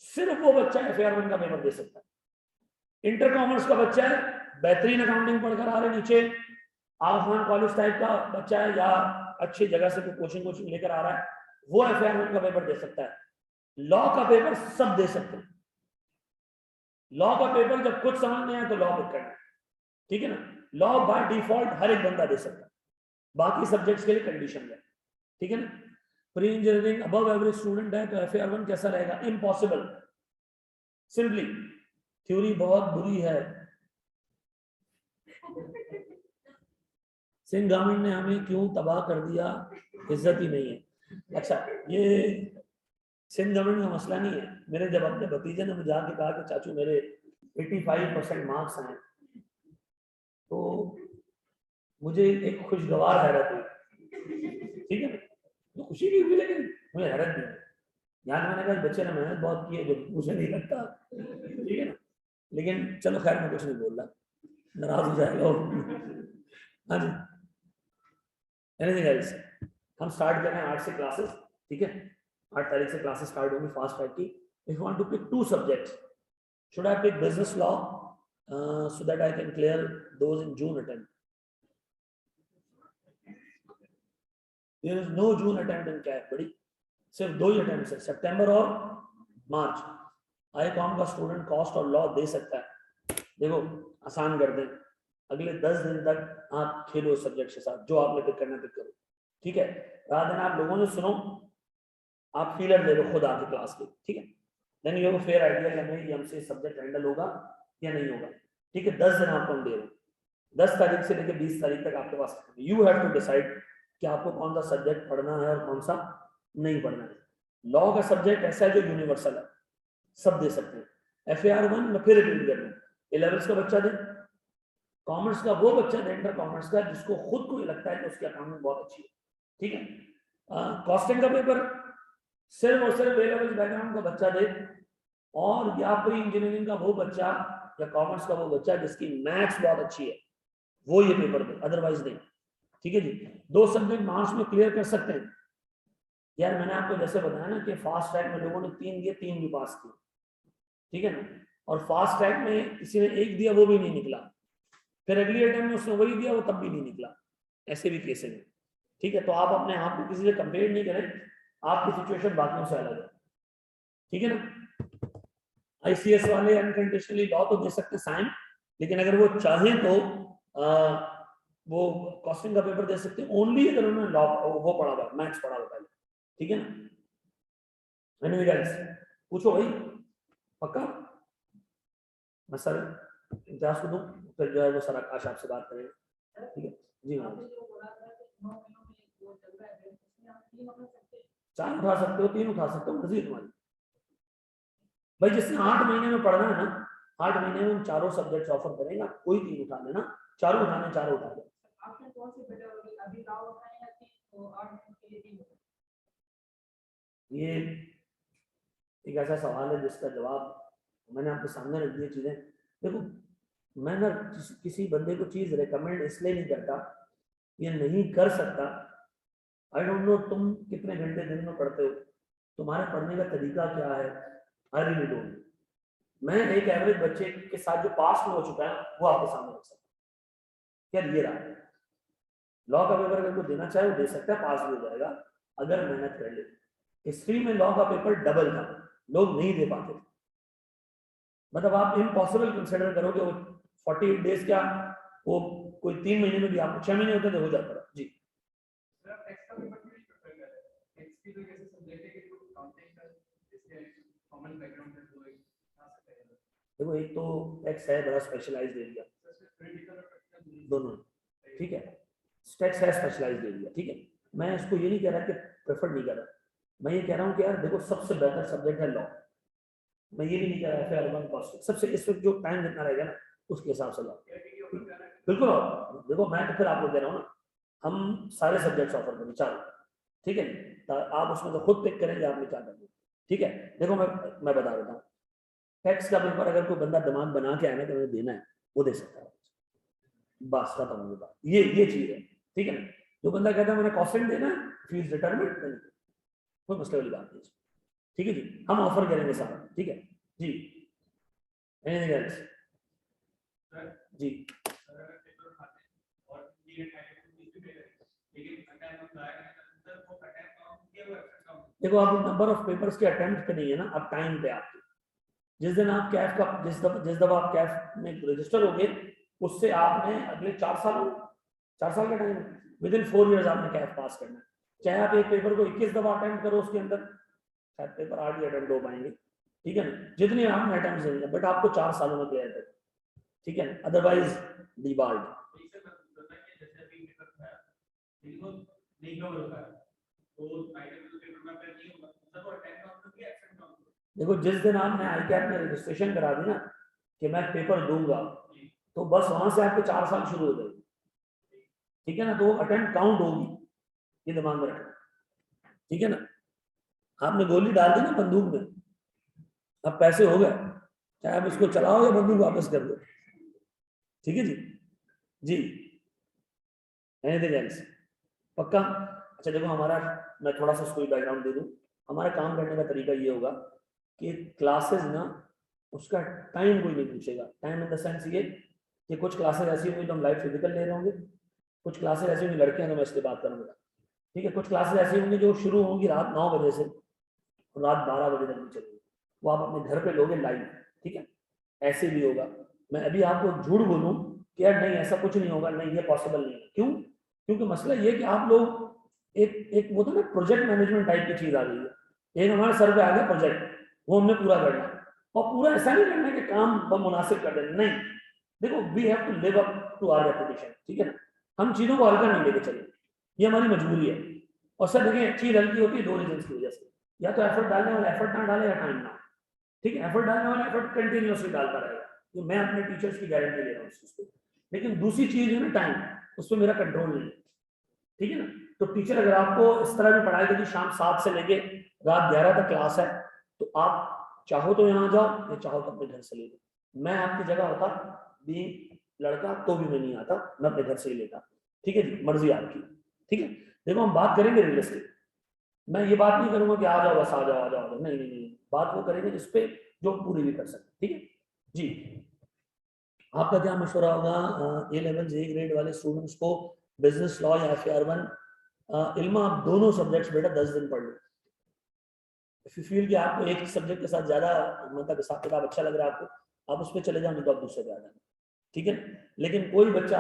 सिर्फ वो बच्चा FAR1 का पेपर दे सकता है। इंटर कॉमर्स का बच्चा है, बेहतरीन अकाउंटिंग पढ़कर आ रहे, नीचे आसान कॉलेज टाइप का बच्चा है, या अच्छी जगह से कोचिंग लेकर आ रहा है, वो FAR1 का पेपर दे सकता है। लॉ का पेपर सब दे सकते हैं। लॉ का पेपर जब कुछ समझ नहीं आया तो लॉ पिक करना, ठीक है ना? लॉ बाय डिफॉल्ट हर एक बंदा दे सकता है, बाकी सब्जेक्ट्स के लिए कंडीशन है, ठीक है ना? Pre engineering above average student है तो FAR1 कैसा रहेगा? इम्पॉसिबल। सिंपली थ्योरी बहुत बुरी है। सिंह गवर्नमेंट ने हमें क्यों तबाह कर दिया, इज्जत ही नहीं है। अच्छा, ये सिंध गवर्नमेंट का मसला नहीं है। मेरे जब अपने भतीजे ने मुझे आके कहा कि चाचू मेरे 85% मार्क्स आए, तो मुझे एक खुशगवार हैरत हुई, ठीक है, तो खुशी भी हुई लेकिन मुझे हैरत भी हुई। यहाँ मैंने कहा बच्चे ने मेहनत बहुत की है, जो मुझे नहीं लगता, ठीक है ना? लेकिन चलो खैर, मैं कुछ नहीं बोल रहा, नाराज हो जाएगा। हाँ जी, एनीथिंग एल्स? हम स्टार्ट कर रहे हैं 8 से क्लासेस, ठीक है? 8 तारीख से क्लासेस स्टार्ट होंगी फास्ट ट्रैक की। If you want to pick 2 subjects, should I pick business law so that I can clear those in June attempt? There is no June attempt in CAT, buddy. सिर्फ 2 ही attempt है, सितंबर और मार्च। ICOM का student cost और law दे सकता है। देखो आसान कर दें, अगले 10 दिन तक आप खेलो सब्जेक्ट के साथ, जो आपने पिक करना पिक करो, ठीक है? रात दिन आप लोगों ने सुनो, आप फीलर ले लो खुद आके क्लास के, ठीक है? Then you have a fair idea कि हमें हमसे सब्जेक्ट हैंडल होगा या नहीं होगा, ठीक है? 10 दिन आपको हम दे रहे हैं, 10 तारीख से लेकर 20 तारीख तक आपके पास। यू हैव टू डिसाइड कि आपको कौन सा सब्जेक्ट पढ़ना है और कौन सा नहीं पढ़ना है। लॉ का सब्जेक्ट ऐसा है जो यूनिवर्सल है, सब दे सकते हैं। FAR1 में फिर रिपीट कर लूं, 11th का बच्चा दे, कॉमर्स का वो बच्चा दे, इंटर कॉमर्स का, जिसको खुद को लगता है कि उसकी अकाउंटिंग बहुत अच्छी है, ठीक है? कॉस्टिंग का पेपर सिर्फ और सिर्फ A-लेवल बैकग्राउंड का बच्चा दे, और या प्री इंजीनियरिंग का वो बच्चा या कॉमर्स का वो बच्चा जिसकी मैथ्स बहुत अच्छी है, वो ये पेपर दे, अदरवाइज नहीं, ठीक है जी? 2 सब्जेक्ट मार्च में क्लियर कर सकते हैं। यार मैंने आपको जैसे बताया ना कि फास्ट ट्रैक में लोगों ने 3 दिए, 3 भी पास किए, ठीक है ना? और फास्ट ट्रैक में किसी ने 1 दिया, वो भी नहीं निकला, फिर अगली अटेम्प्ट में उसने वही दिया, वो तब भी नहीं निकला, ऐसे भी केसेस हैं, ठीक है? तो आप अपने आप को किसी से कंपेयर नहीं करें, आपकी सिचुएशन बाकियों से अलग है, ठीक है ना? ICS वाले अनकंडीशनली लॉ तो दे सकते हैं साइन, लेकिन अगर वो चाहें तो वो कॉस्टिंग का पेपर दे सकते हैं, ओनली अगर उन्होंने लॉ वो पढ़ा हुआ, मैथ्स पढ़ा हुआ पहले, ठीक है ना? Anything else? पूछो भाई, पक्का? मैं सर इम्तियाज को दूं, फिर जो है वो सर आकाश आपसे बात करेंगे, ठीक है जी? हाँ, 4 उठा सकते हो, 3 उठा सकते हो, मर्जी तुम्हारी भाई। जिसने 8 महीने में पढ़ना है ना, 8 महीने में हम चारों सब्जेक्ट ऑफर करेंगे, कोई 3 उठा लेना, चारों उठाने, चारों उठा ले। ये एक ऐसा सवाल है जिसका जवाब मैंने आपके सामने रख दिया चीजें। देखो मैं ना किसी बंदे को चीज रेकमेंड इसलिए नहीं करता, ये नहीं कर सकता। आई डोंट नो तुम कितने घंटे दिन में पढ़ते हो, तुम्हारे पढ़ने का तरीका क्या है, आई रियली डोंट। मैं एक एवरेज बच्चे के साथ जो पास में हो चुका है वो आपके सामने रख सकता हूं। यार ये रहा, लॉ का पेपर अगर कोई देना चाहे वो दे सकता है, पास भी हो जाएगा अगर मेहनत कर ले। हिस्ट्री में लॉ का पेपर डबल था, लोग नहीं दे पाते थे, मतलब आप इम्पॉसिबल कंसिडर करोगे वो 48 डेज क्या, वो कोई 3 महीने में भी आपको 6 महीने होते तो हो जाता है जी। देखो एक तो टैक्स है बड़ा स्पेशलाइज्ड एरिया, दोनों, ठीक है, टैक्स है स्पेशलाइज्ड एरिया, ठीक है। मैं इसको ये नहीं कह रहा कि प्रेफर नहीं कर रहा, मैं ये कह रहा हूँ कि यार देखो सबसे बेहतर सब्जेक्ट है लॉ, मैं ये भी नहीं कह रहा है कॉस्ट सबसे, इस वक्त जो टाइम जितना रहेगा ना उसके हिसाब से लॉ, बिल्कुल। देखो मैं तो फिर आपको कह रहा हूँ ना, हम सारे सब्जेक्ट्स ऑफर करें चारों, ठीक है, आप उसमें तो खुद पिक करेंगे आपने क्या करना, ठीक है। देखो मैं बता देता हूँ, टैक्स का पेपर अगर कोई बंदा दिमाग बना के आया ना कि मुझे देना है, वो दे सकता है, बस खत्म हो गया, ये चीज है, ठीक है ना। जो बंदा कहता है मैंने कॉस्टिंग देना है, फीस डिटरमिनेड, कोई मसले वाली बात नहीं, ठीक है जी, हम ऑफर करेंगे सारा, ठीक है जी। एनीथिंग एल्स जी। देखो आप नंबर ऑफ पेपर्स के अटेम्प्ट पे नहीं है ना, अब टाइम पे आपके, जिस दिन आप कैफ का जिस दफा आप कैफ में रजिस्टर हो गए, उससे आपने अगले 4 साल का टाइम है, विद इन 4 ईयर्स आपने कैफ पास करना है, चाहे आप एक पेपर को 21 दफा अटेम्प्ट करो, उसके अंदर शायद पेपर 8 ही अटेम्प्ट हो पाएंगे, ठीक है ना, जितने आपने अटेम्प्ट देंगे, बट आपको 4 सालों में क्लियर कर, ठीक है, अदरवाइज डिबार्ड। देखो जिस दिन आपने आईकैप में रजिस्ट्रेशन करा दी ना कि मैं पेपर दूंगा, तो बस वहां से आपके 4 साल शुरू हो जाएंगे, ठीक है ना, तो अटेम्प्ट काउंट होगी, ये दिमाग में रखना, ठीक है ना। आपने गोली डाल दी ना बंदूक में, अब पैसे हो गए, चाहे आप इसको चलाओ या बंदूक वापस कर दो, ठीक है जी जी। एनीथिंग एल्स पक्का। अच्छा देखो हमारा, मैं थोड़ा सा स्कूल बैकग्राउंड दे दूं, हमारा काम करने का तरीका ये होगा कि क्लासेस ना, उसका टाइम कोई नहीं पूछेगा, टाइम इन द सेंस ये कि कुछ क्लासेस ऐसी होंगी तो हम लाइव फिजिकल ले रहे होंगे, कुछ क्लासेस ऐसी होंगी लड़के हैं तो मैं इसलिए बात करूंगा, ठीक है, कुछ क्लासेस ऐसी होंगी जो शुरू होंगी रात 9 बजे से और रात 12 बजे तक भी चलेगी, वो आप अपने घर पे लोगे लाइव, ठीक है। ऐसे भी होगा, मैं अभी आपको झूठ बोलूं कि यार नहीं ऐसा कुछ नहीं होगा, नहीं ये पॉसिबल नहीं है, क्यों, क्योंकि मसला ये कि आप लोग एक वो तो ना प्रोजेक्ट मैनेजमेंट टाइप की चीज आ गई है, एक हमारे सर पे आ गया प्रोजेक्ट, वो हमने पूरा करना है, और पूरा ऐसा नहीं करना है कि काम मुनासिब कर देना, नहीं, देखो we have to live up to our reputation, ठीक है ना, हम चीजों को हल्का नहीं लेके चले, ये हमारी मजबूरी है। और सर देखिए चीज हल्की होती है 2 रीजन की वजह से, या तो एफर्ट डालने वाला एफर्ट ना डाले या टाइम ना, ठीक है, एफर्ट डालने वाला एफर्ट कंटिन्यूअसली डालता रहेगा, तो मैं अपने टीचर्स की गारंटी ले रहा हूँ उस पर, लेकिन दूसरी चीज है ना टाइम, उस पर मेरा कंट्रोल नहीं है, ठीक है ना। तो टीचर अगर आपको इस तरह भी पढ़ाई देगी शाम 7 से लेके रात 11 तक क्लास है, तो आप चाहो तो यहाँ जाओ या चाहो तो अपने घर से ले लो, मैं आपकी जगह होता भी लड़का तो भी मैं नहीं आता, मैं अपने घर से ही लेता, ठीक है जी, मर्जी आपकी, ठीक है। देखो हम बात करेंगे रियलिस्टिक, मैं ये बात नहीं करूंगा कि आ जाओ बस आ जाओ आ जाओ, नहीं नहीं नहीं, बात वो करेंगे जिस पे जो पूरी भी कर सकते, ठीक है जी। आपका क्या मशवरा होगा A-लेवल A ग्रेड वाले स्टूडेंट्स को, बिजनेस लॉ या FAR1 इल्मा, आप दोनों सब्जेक्ट्स बेटा 10 दिन पढ़ लो, इफ यू फील कि आपको एक सब्जेक्ट के साथ ज्यादा मतलब हिसाब किताब अच्छा लग रहा है आपको, आप उस पर चले जाओ, नहीं तो आप दूसरे पे आ जाना, ठीक है। लेकिन कोई बच्चा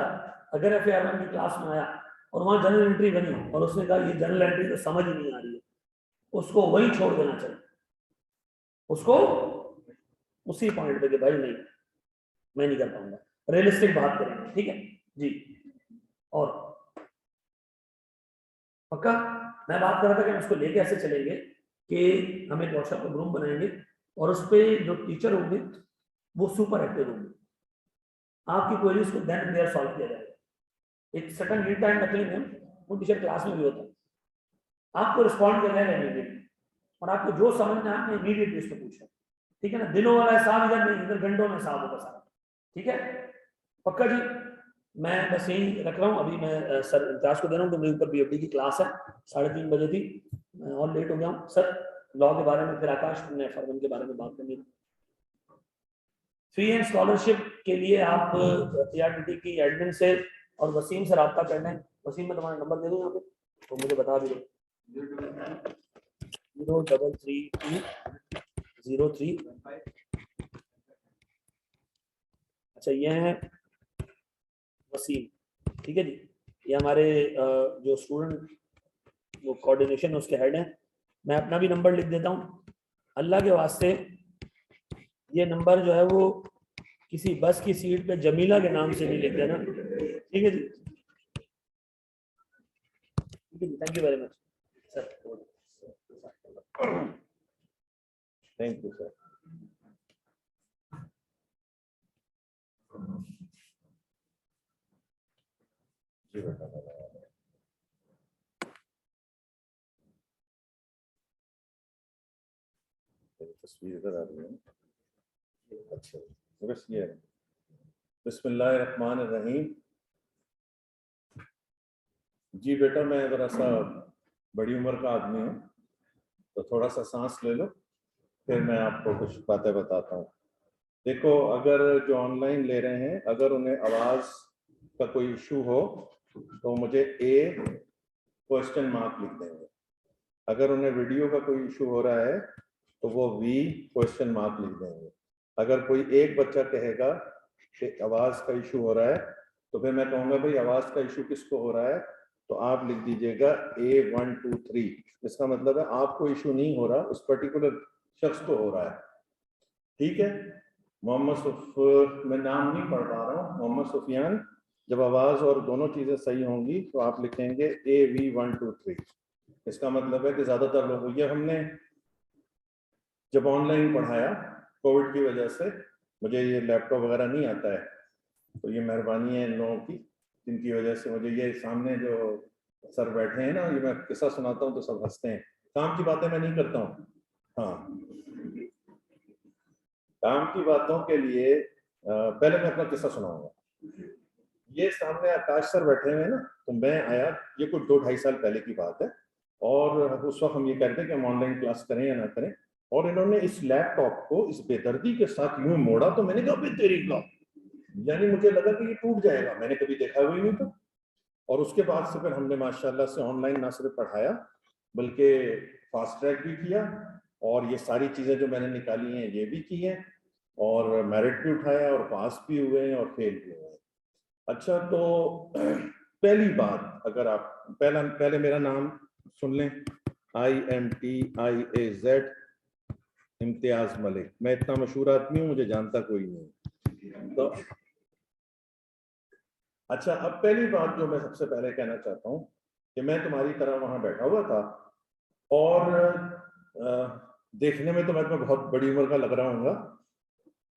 अगर FAR1 की क्लास में आया और वहां जनरल एंट्री बनी और उसने कहा ये जनरल एंट्री तो समझ ही नहीं आ रही है, उसको वही छोड़ देना चाहिए, उसको उसी पॉइंट पे कि भाई नहीं मैं नहीं कर पाऊंगा, रियलिस्टिक बात करेंगे, ठीक है जी। और पक्का मैं बात कर रहा था कि हम उसको लेके ऐसे चलेंगे कि हम एक व्हाट्सएप का ग्रुप बनाएंगे और उस पर जो टीचर होंगे वो सुपर एक्टिव होंगे, आपकी क्वेरीज को देन देयर सॉल्व किया जाएगा, एक सर्टेन लीड टाइम रखेंगे हम, वो टीचर क्लास में भी होता है, आपको रिस्पॉन्ड करना है इमीडिएटली, और आपको जो समझना है आपने इमीडिएटली उसको पूछना, ठीक है ना, दिनों वाला हिसाब इधर नहीं, इधर घंटों में हिसाब होगा सारा, ठीक है पक्का जी। मैं बस यही रख रहा हूँ, अभी मैं सर इम्तियाज को दे रहा हूँ कि मेरे ऊपर BFD की क्लास है, 3:30 बजे थी, मैं और लेट हो गया हूँ सर, लॉ के बारे में फिर आकाश ने FAR1 के बारे में बात करनी, फी एंड स्कॉलरशिप के लिए आप CRTT की एडमिन से और वसीम से रब्ता करना है, वसीम मैं तुम्हारा नंबर दे दूँ यहाँ पे तो मुझे बता दो, 0332030 अच्छा, ये है वसीम, ठीक है जी। ये हमारे जो स्टूडेंट वो कोऑर्डिनेशन उसके हेड हैं। मैं अपना भी नंबर लिख देता हूँ, अल्लाह के वास्ते ये नंबर जो है वो किसी बस की सीट पे जमीला के नाम से नहीं लिख देना, ठीक है जी। ठीक है जी, thank you very much sir. Thank you sir. जी बेटा, तस्वीर इधर आ रही है। अच्छा, बस ये है। बिस्मिल्लाहिर्रहमानिर्रहीम। जी बेटा, मैं ज़रा सा बड़ी उम्र का आदमी हूँ, तो थोड़ा सा सांस ले लो, फिर मैं आपको कुछ बातें बताता हूँ। देखो, अगर जो ऑनलाइन ले रहे हैं, अगर उन्हें आवाज़ का कोई इशू हो तो मुझे ए क्वेश्चन मार्क लिख देंगे। अगर उन्हें वीडियो का कोई इशू हो रहा है तो वो वी क्वेश्चन मार्क लिख देंगे। अगर कोई एक बच्चा कहेगा कि आवाज़ का इशू हो रहा है, तो फिर मैं कहूँगा भाई आवाज़ का इशू किसको हो रहा है, तो आप लिख दीजिएगा A1 2 3। इसका मतलब है आपको इशू नहीं हो रहा, उस पर्टिकुलर शख्स को हो रहा है, ठीक है। मोहम्मद मैं नाम नहीं पढ़ पा रहा हूँ, मोहम्मद सुफियान। जब आवाज़ और दोनों चीज़ें सही होंगी तो आप लिखेंगे AV1 2 3। इसका मतलब है कि ज़्यादातर लोगों, ये हमने जब ऑनलाइन पढ़ाया कोविड की वजह से, मुझे ये लैपटॉप वगैरह नहीं आता है, तो ये मेहरबानी है इन लोगों की, जिनकी वजह से मुझे ये सामने जो सर बैठे हैं ना, ये मैं किस्सा सुनाता हूँ तो सब हंसते हैं। काम की बातें मैं नहीं करता हूँ, हाँ, काम की बातों के लिए पहले मैं अपना किस्सा सुनाऊंगा। ये सामने आकाश सर बैठे हुए हैं ना, तो मैं आया, ये कुछ 2-2.5 साल पहले की बात है, और उस वक्त हम ये कहते हैं कि हम ऑनलाइन क्लास करें या ना करें, और इन्होंने इस लैपटॉप को इस बेदर्दी के साथ यूं मोड़ा, तो मैंने कहा तेरी क्लास, यानी मुझे लगा कि ये टूट जाएगा, मैंने कभी देखा हुआ ही नहीं था। और उसके बाद से फिर हमने माशाल्लाह से ऑनलाइन ना सिर्फ पढ़ाया बल्कि फास्ट ट्रैक भी किया, और ये सारी चीज़ें जो मैंने निकाली हैं ये भी की हैं, और मेरिट भी उठाया, और पास भी हुए हैं और फेल भी हुए हैं। अच्छा, तो पहली बात, अगर आप पहले मेरा नाम सुन लें, IMTIAZ इम्तियाज मलिक। मैं इतना मशहूर आदमी हूँ, मुझे जानता कोई नहीं। तो अच्छा, अब पहली बात जो मैं सबसे पहले कहना चाहता हूँ कि मैं तुम्हारी तरह वहां बैठा हुआ था, और देखने में तो मैं बहुत बड़ी उम्र का लग रहा हूँ,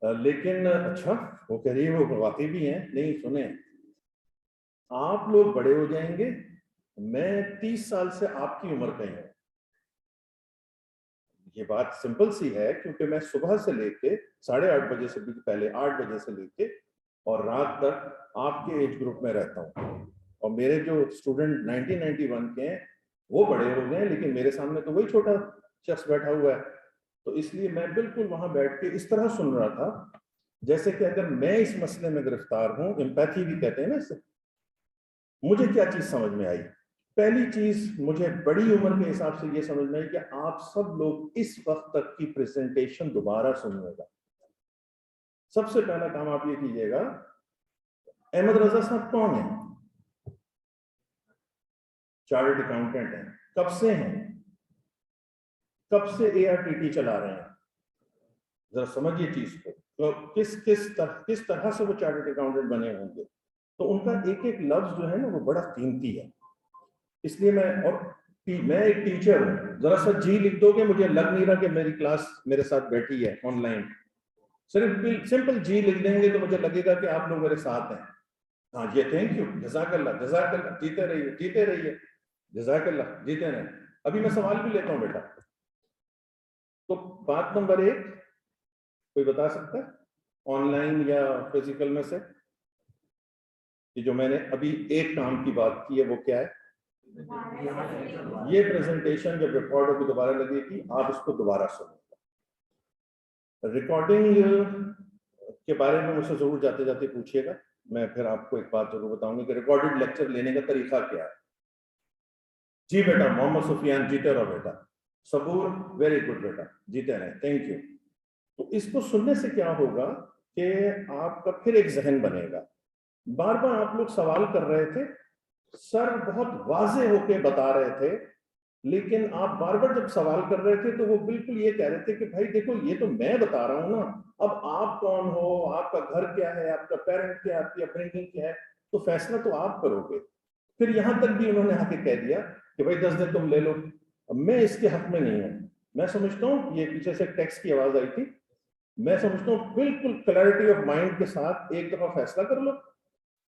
लेकिन अच्छा, वो कह रही है वो वाकई भी हैं। नहीं, सुने, आप लोग बड़े हो जाएंगे, मैं 30 साल से आपकी उम्र का ही हूँ। ये बात सिंपल सी है, क्योंकि मैं सुबह से लेके 8:30 बजे से भी पहले 8 बजे से लेके और रात तक आपके एज ग्रुप में रहता हूँ, और मेरे जो स्टूडेंट 1991 के हैं वो बड़े हो गए, लेकिन मेरे सामने तो वही छोटा शख्स बैठा हुआ है। तो इसलिए मैं बिल्कुल वहां बैठ के इस तरह सुन रहा था जैसे कि अगर मैं इस मसले में गिरफ्तार हूं, एम्पैथी भी कहते हैं ना इसे। मुझे क्या चीज समझ में आई? पहली चीज मुझे बड़ी उम्र के हिसाब से ये समझ में आई कि आप सब लोग इस वक्त तक की प्रेजेंटेशन दोबारा सुनिएगा। सबसे पहला काम आप ये कीजिएगा, अहमद रजा साहब कौन है? चार्टर्ड अकाउंटेंट हैं। कब से हैं? कब से ARTT चला रहे हैं? जरा समझिए चीज को। तो किस तरह से वो चार्टर्ड अकाउंटेंट बने होंगे? तो उनका एक एक लफ्ज जो है ना वो बड़ा कीमती है। इसलिए मैं एक टीचर हूँ, जरा सा जी लिख दोगे, मुझे लग नहीं रहा कि मेरी क्लास मेरे साथ बैठी है ऑनलाइन। सिर्फ सिंपल जी लिख देंगे तो मुझे लगेगा कि आप लोग मेरे साथ हैं। हाँ, ये थैंक यू, जज़ाकल्लाह, जज़ाकल्लाह, जीते रहिए, जीते रहिए, जज़ाकल्लाह, जीते रहे। अभी मैं सवाल भी लेता हूँ बेटा। तो बात नंबर 1 कोई बता सकता है ऑनलाइन या फिजिकल में से कि जो मैंने अभी एक काम की बात की है वो क्या है? ये प्रेजेंटेशन जब रिकॉर्ड होगी दोबारा लगेगी, आप इसको दोबारा सुनिएगा। रिकॉर्डिंग के बारे में मुझसे जरूर जाते जाते पूछिएगा, मैं फिर आपको एक बात जरूर बताऊंगी कि रिकॉर्डेड लेक्चर लेने का तरीका क्या है। जी बेटा, मोहम्मद सुफियान, जीते रहो बेटा। सबूर, वेरी गुड बेटा, जीते रहे, थैंक यू। तो इसको सुनने से क्या होगा कि आपका फिर एक जहन बनेगा। बार बार आप लोग सवाल कर रहे थे, सर बहुत वाजे होके बता रहे थे, लेकिन आप बार बार जब सवाल कर रहे थे तो वो बिल्कुल ये कह रहे थे कि भाई देखो ये तो मैं बता रहा हूँ ना, अब आप कौन हो, आपका घर क्या है, आपका पेरेंट क्या है, आपकी अपब्रिंगिंग क्या है, तो फैसला तो आप करोगे। फिर यहां तक भी उन्होंने आके कह दिया कि भाई 10 दिन तुम ले लो। अब मैं इसके हक में नहीं हूं। मैं समझता हूँ, ये पीछे से टेक्स्ट की आवाज आई थी, मैं समझता हूँ बिल्कुल क्लैरिटी ऑफ माइंड के साथ एक दफा फैसला कर लो,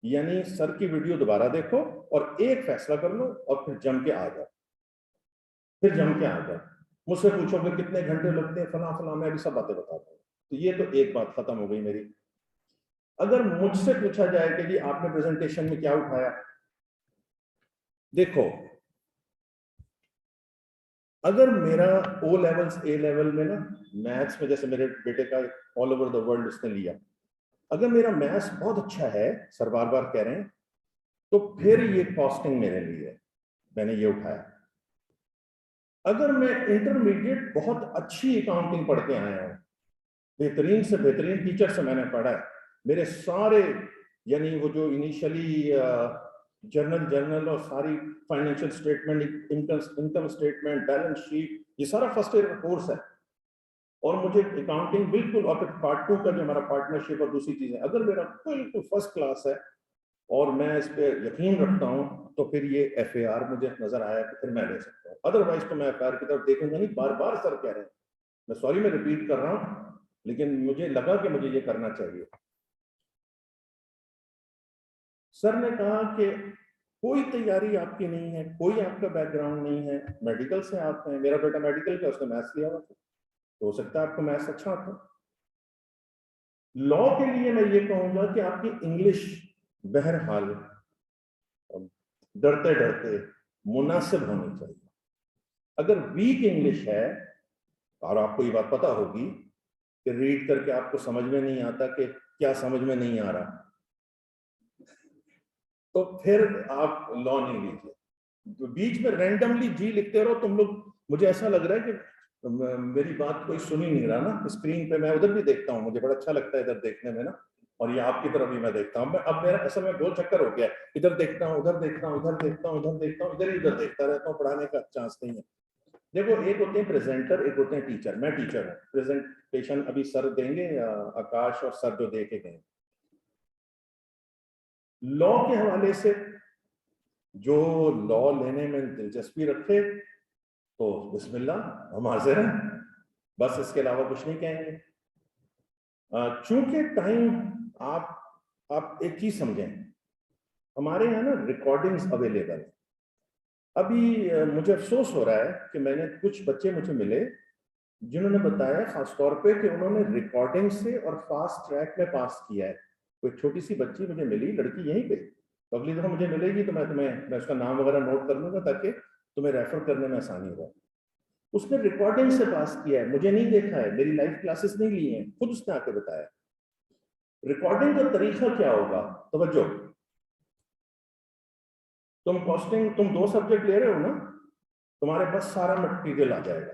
यानी सर की वीडियो दोबारा देखो और एक फैसला कर लो और फिर जम के आ जाओ। फिर जम के आ जाओ, मुझसे पूछोगे कितने घंटे लगते हैं, फला फला, मैं अभी सब बातें बताता हूँ। तो ये तो एक बात खत्म हो गई मेरी। अगर मुझसे पूछा जाए कि जी आपने प्रेजेंटेशन में क्या उठाया, देखो अगर मेरा ओ लेवल्स ए लेवल में ना मैथ्स में, जैसे मेरे बेटे का ऑल ओवर द वर्ल्ड उसने लिया, अगर मेरा मैथ्स बहुत अच्छा है, सर बार बार कह रहे हैं, तो फिर ये कॉस्टिंग मेरे लिए है, मैंने ये उठाया। अगर मैं इंटरमीडिएट बहुत अच्छी अकाउंटिंग पढ़ के आया हूं, बेहतरीन से बेहतरीन टीचर से मैंने पढ़ा है, मेरे सारे यानी वो जो इनिशियली जर्नल और सारी financial statement, income statement, balance sheet, ये सारा फर्स्ट ईयर का कोर्स है, और मुझे अकाउंटिंग बिल्कुल, और फिर पार्ट 2 का जो हमारा पार्टनरशिप और दूसरी चीजें, अगर मेरा बिल्कुल फर्स्ट क्लास है और मैं इस पे यकीन रखता हूं, तो फिर ये FAR मुझे नजर आया कि फिर मैं ले सकता हूँ। अदरवाइज तो मैं FAR की तरफ देखूंगा नहीं। बार बार सर कह रहे हैं, मैं सॉरी मैं रिपीट कर रहा हूं, लेकिन मुझे लगा कि मुझे ये करना चाहिए। सर ने कहा कि कोई तैयारी आपकी नहीं है, कोई आपका बैकग्राउंड नहीं है, मेडिकल से आप हैं, मेरा बेटा मेडिकल का, उसने मैथ्स लिया हुआ था, तो हो सकता है आपको मैथ्स अच्छा आता। लॉ के लिए मैं ये कहूंगा कि आपकी इंग्लिश बहरहाल डरते डरते मुनासिब होनी चाहिए। अगर वीक इंग्लिश है, और आपको ये बात पता होगी कि रीड करके आपको समझ में नहीं आता कि क्या समझ में नहीं आ रहा, तो फिर आप लॉ नहीं लीजिए। तो बीच में रैंडमली जी लिखते रहो तुम लोग। मुझे ऐसा लग रहा है कि मेरी बात कोई सुन ही नहीं रहा ना स्क्रीन पे। मैं उधर भी देखता हूँ, मुझे बड़ा अच्छा लगता है इधर देखने में ना, और ये आपकी तरफ भी मैं देखता हूँ। मैं अब मेरा असल में गोल चक्कर हो गया, इधर देखता हूँ, उधर देखता हूँ, इधर देखता हूँ, इधर देखता हूँ, इधर ही उधर देखता रहता हूँ, पढ़ाने का चांस नहीं है। देखो, एक होते हैं प्रेजेंटर, एक होते हैं टीचर। मैं टीचर हूँ, प्रेजेंटेशन अभी सर देंगे, आकाश और सर जो दे के गए। लॉ के हवाले से जो लॉ लेने में दिलचस्पी रखे तो बिस्मिल्लाह, हम हाजिर हैं, बस इसके अलावा कुछ नहीं कहेंगे। चूंकि टाइम, आप एक चीज समझें, हमारे यहाँ ना रिकॉर्डिंग्स अवेलेबल है। अभी मुझे अफसोस हो रहा है कि मैंने कुछ बच्चे मुझे मिले जिन्होंने बताया खासतौर पे कि उन्होंने रिकॉर्डिंग से और फास्ट ट्रैक में पास किया है। कोई छोटी सी बच्ची मुझे मिली, लड़की यहीं पे, तो अगली दफा मुझे मिलेगी तो मैं उसका नाम वगैरह नोट कर लूंगा ताकि तुम्हें रेफर करने में आसानी हो। उसने रिकॉर्डिंग से पास किया है, मुझे नहीं देखा है, मेरी लाइव क्लासेस नहीं ली हैं, खुद उसने आके बताया। रिकॉर्डिंग का तरीका क्या होगा, तवज्जो, तुम कॉस्टिंग, तुम 2 सब्जेक्ट ले रहे हो ना, तुम्हारे पास सारा मटेरियल आ जाएगा,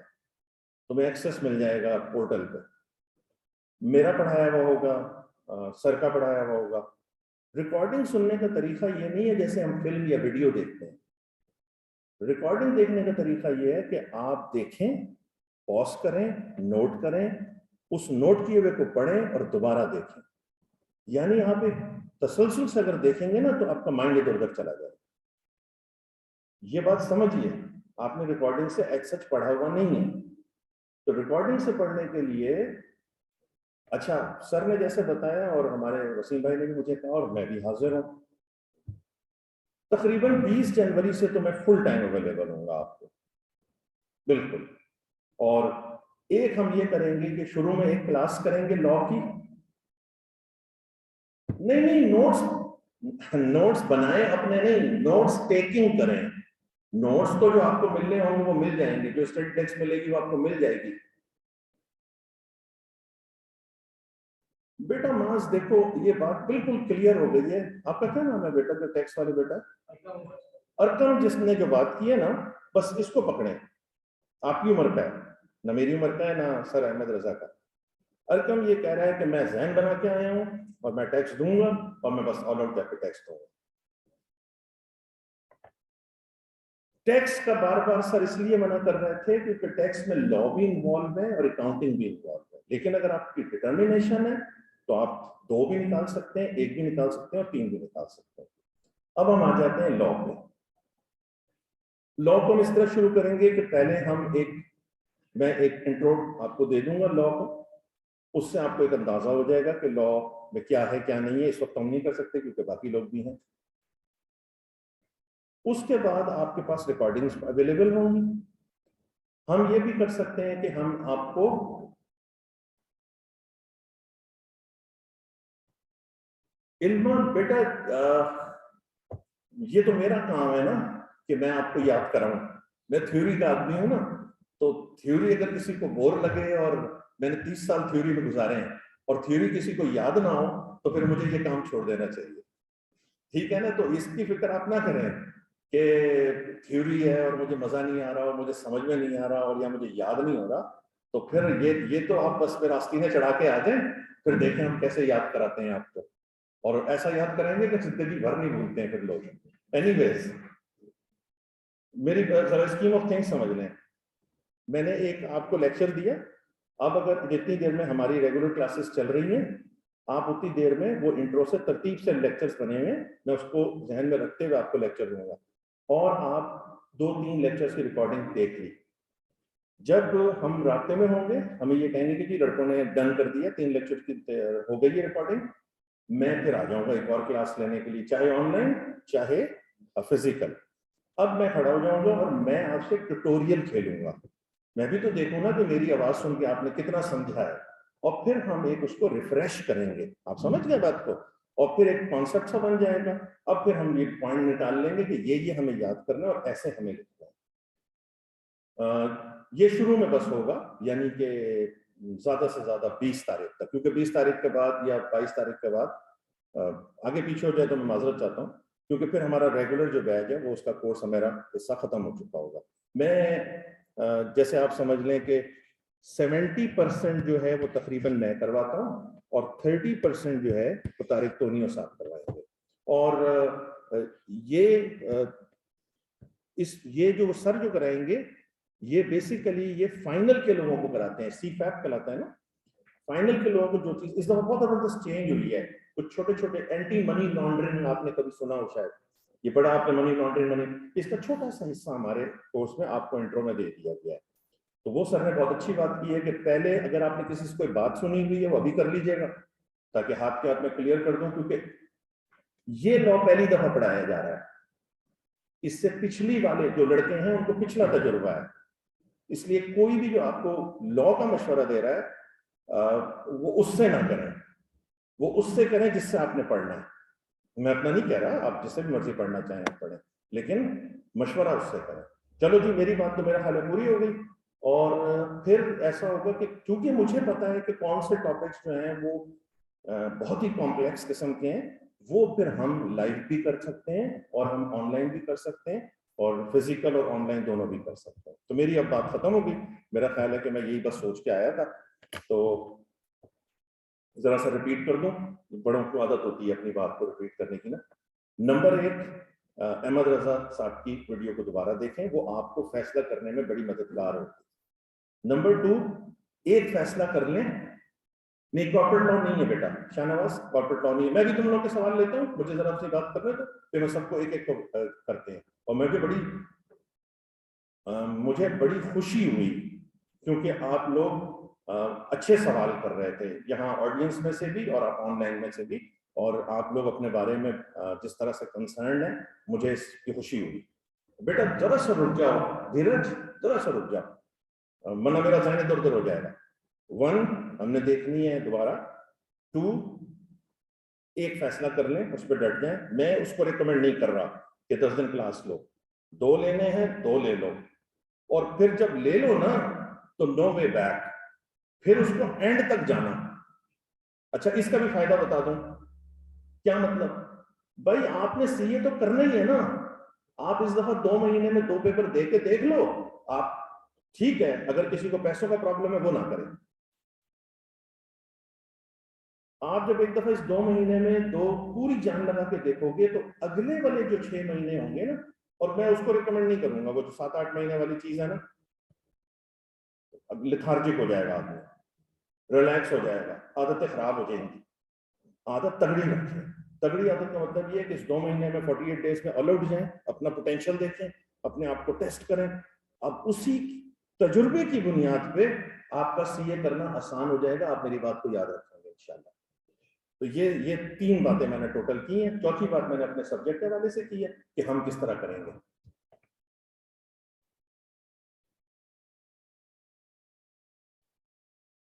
तुम्हें एक्सेस मिल जाएगा पोर्टल पे, मेरा पढ़ाया हुआ होगा, सर का पढ़ाया हुआ होगा। रिकॉर्डिंग सुनने का तरीका ये नहीं है जैसे हम फिल्म या वीडियो देखते हैं। रिकॉर्डिंग देखने का तरीका ये है कि आप देखें, पॉज करें, नोट करें, उस नोट किए हुए को पढ़ें और दोबारा देखें। यानी आप एक तसलसल से अगर देखेंगे ना तो आपका माइंड इधर उधर चला जाएगा। ये बात समझिए, आपने रिकॉर्डिंग से एक्सेस पढ़ा हुआ नहीं है, तो रिकॉर्डिंग से पढ़ने के लिए, अच्छा सर ने जैसे बताया और हमारे वसीम भाई ने भी मुझे कहा और मैं भी हाजिर हूं, तकरीबन 20 जनवरी से तो मैं फुल टाइम अवेलेबल हूँ आपको, बिल्कुल। और एक हम ये करेंगे कि शुरू में एक क्लास करेंगे लॉ की। नहीं, नोट्स बनाए अपने नहीं, नोट्स टेकिंग करें। नोट्स तो जो आपको मिलने होंगे वो मिल जाएंगे, जो स्टडी टेक्स्ट मिलेगी वो आपको मिल जाएगी। बेटा मास, देखो ये बात बिल्कुल क्लियर हो गई है। आपका क्या नाम है बेटा, जो टेक्स्ट वाले बेटा? अरकम, जिसने जो बात की है ना, बस इसको पकड़े। आपकी उम्र का है ना, मेरी उम्र का है ना सर अहमद रजा का। अरकम ये कह रहा है कि मैं जहन बना के आया हूं और मैं टैक्स दूंगा और मैं बस ऑल आउट जाके टैक्स दूंगा। टैक्स का बार बार सर इसलिए मना कर रहे थे क्योंकि टैक्स में लॉ भी इन्वॉल्व है और अकाउंटिंग भी इन्वॉल्व है। लेकिन अगर आपकी डिटर्मिनेशन है तो आप 2 भी निकाल सकते हैं, 1 भी निकाल सकते हैं और 3 भी निकाल सकते हैं। अब हम आ जाते हैं लॉ पे। लॉ को हम इस तरह शुरू करेंगे कि पहले मैं एक इंट्रो आपको दे दूंगा लॉ को, उससे आपको एक अंदाजा हो जाएगा कि लॉ में क्या है क्या नहीं है। इस वक्त हम नहीं कर सकते क्योंकि बाकी लोग भी हैं। उसके बाद आपके पास रिकॉर्डिंग्स अवेलेबल होंगी। हम ये भी कर सकते हैं कि हम आपको इल्मा बेटा ये तो मेरा काम है ना कि मैं आपको याद कराऊं। मैं थ्योरी का आदमी हूं ना, तो थ्योरी अगर किसी को बोर लगे, और मैंने 30 साल थ्योरी में गुजारे हैं और थ्योरी किसी को याद ना हो, तो फिर मुझे ये काम छोड़ देना चाहिए। ठीक है ना? तो इसकी फिक्र आप ना करें कि थ्योरी है और मुझे मजा नहीं आ रहा और मुझे समझ में नहीं आ रहा और या मुझे याद नहीं हो रहा, तो फिर ये तो आप बस फिर आस्तीने चढ़ा के आ जाए, फिर देखें हम कैसे याद कराते हैं आपको। और ऐसा याद कराएंगे कि जिंदगी भर नहीं भूलते हैं फिर लोग। एनीवेज, मेरी जरा स्कीम ऑफ थिंग्स समझ लें। मैंने एक आपको लेक्चर दिया। अब अगर जितनी देर में हमारी रेगुलर क्लासेस चल रही हैं, आप उतनी देर में वो इंट्रो से तरतीब से लेक्चर्स बने हुए, मैं उसको ध्यान में रखते हुए आपको लेक्चर दूंगा और आप 2-3 लेक्चर्स की रिकॉर्डिंग देख ली। जब हम रास्ते में होंगे, हमें ये कहेंगे कि जी लड़कों ने डन कर दिया, 3 लेक्चर की हो गई है रिकॉर्डिंग, मैं फिर आ जाऊंगा एक और क्लास लेने के लिए, चाहे ऑनलाइन चाहे फिजिकल। अब मैं खड़ा हो जाऊंगा और मैं आपसे ट्यूटोरियल खेलूंगा। मैं भी तो देखूं ना कि मेरी आवाज सुन के आपने कितना समझा है, और फिर हम एक उसको रिफ्रेश करेंगे। आप समझ गए बात को? और फिर एक कॉन्सेप्ट सा बन जाएगा। अब फिर हम ये पॉइंट निकाल लेंगे कि ये हमें याद करना है और ऐसे हमें लिखना है। ये शुरू में बस होगा, यानी कि ज्यादा से ज्यादा 20 तारीख तक, क्योंकि 20 तारीख के बाद या 22 तारीख के बाद आगे पीछे हो जाए तो मैं माजरत चाहता हूँ, क्योंकि फिर हमारा रेगुलर जो बैच है वो उसका कोर्स मेरा हिस्सा खत्म हो चुका होगा। मैं जैसे आप समझ लें कि 70% जो है वो तकरीबन मैं करवाता हूँ और 30% जो है वो तारिक टोनी और साहब करवाएंगे। और ये जो सर जो कराएंगे, ये बेसिकली ये फाइनल के लोगों को कराते हैं। CFAP कहलाता है ना, फाइनल के लोगों को जो चीज इस दफा बहुत जबरदस्त चेंज हुई है। कुछ छोटे छोटे एंटी मनी लॉन्ड्रिंग आपने कभी सुना हो शायद, ये बड़ा आपने मनी लॉन्ड्रिंग इसका छोटा सा हिस्सा हमारे कोर्स में आपको इंट्रो में दे दिया गया है। तो वो सर ने बहुत अच्छी बात की है कि पहले अगर आपने किसी से कोई बात सुनी हुई है वो अभी कर लीजिएगा, ताकि हाथ के हाथ में क्लियर कर दूं, क्योंकि ये लॉ पहली दफा पढ़ाया जा रहा है। इससे पिछली वाले जो लड़के हैं उनको पिछला तजुर्बा है, इसलिए कोई भी जो आपको लॉ का मशवरा दे रहा है वो उससे ना करें, वो उससे करें जिससे आपने पढ़ना है। मैं अपना नहीं कह रहा, आप जिससे भी मर्जी पढ़ना चाहें आप पढ़ें, लेकिन मशवरा उससे करें। चलो जी, मेरी बात तो मेरा ख्याल है पूरी हो गई। और फिर ऐसा होगा कि क्योंकि मुझे पता है कि कौन से टॉपिक्स जो हैं वो बहुत ही कॉम्प्लेक्स किस्म के हैं, वो फिर हम लाइव भी कर सकते हैं और हम ऑनलाइन भी कर सकते हैं और फिजिकल और ऑनलाइन दोनों भी कर सकते हैं। तो मेरी अब बात खत्म हो गई। मेरा ख्याल है कि मैं यही बस सोच के आया था, तो जरा सा रिपीट कर दूं। बड़ों को आदत होती है अपनी बात को रिपीट करने की ना। नंबर 1, अहमद रजा साहब की वीडियो को दोबारा देखें, वो आपको फैसला करने में बड़ी मददगार होगी। नंबर 2, एक फैसला कर लें, नहीं कॉर्पोरेट लॉ नहीं है बेटा शाहनवाज, कॉर्पोरेट लॉ नहीं है। मैं भी तुम लोग के सवाल लेता हूँ, मुझे जरा आपसे बात करने दो, फिर मैं सबको एक एक को करते हैं। और मुझे बड़ी खुशी हुई क्योंकि आप लोग अच्छे सवाल कर रहे थे, यहाँ ऑडियंस में से भी और आप ऑनलाइन में से भी, और आप लोग अपने बारे में जिस तरह से कंसर्न है, मुझे इसकी खुशी हुई। बेटा जरा सा रुक जाओ धीरज, जरा सा रुक जाओ, वरना मेरा जहन इधर उधर हो जाएगा। 1 हमने देखनी है दोबारा, 2 एक फैसला कर लें, उस पर डट जाएं। मैं उसको रिकमेंड नहीं कर रहा कि 10 दिन क्लास लो, 2 लेने हैं 2 ले लो, और फिर जब ले लो ना तो नो वे बैक, फिर उसको एंड तक जाना। अच्छा इसका भी फायदा बता दूं, क्या मतलब, भाई आपने सीए तो करना ही है ना, आप इस दफा 2 महीने में 2 पेपर दे के देख लो आप। ठीक है, अगर किसी को पैसों का प्रॉब्लम है वो ना करे, आप जब एक दफा इस 2 महीने में दो पूरी जान लगा के देखोगे तो अगले वाले जो 6 महीने होंगे ना, और मैं उसको रिकमेंड नहीं करूंगा, वो जो 7-8 महीने वाली चीज है ना, अब लिथार्जिक हो जाएगा आदमी, रिलैक्स हो जाएगा, आदतें खराब हो जाएंगी। आदत तगड़ी रखें। तगड़ी आदत का मतलब ये है कि इस 2 महीने में 48 डेज में ऑल आउट जाएं, अपना पोटेंशियल देखें, अपने आप को टेस्ट करें। अब उसी तजुर्बे की बुनियाद पे आपका सीए करना आसान हो जाएगा। आप मेरी बात को याद रखेंगे इंशाल्लाह। तो ये 3 बातें मैंने टोटल की हैं। चौथी बात मैंने अपने सब्जेक्ट के हवाले से की है कि हम किस तरह करेंगे।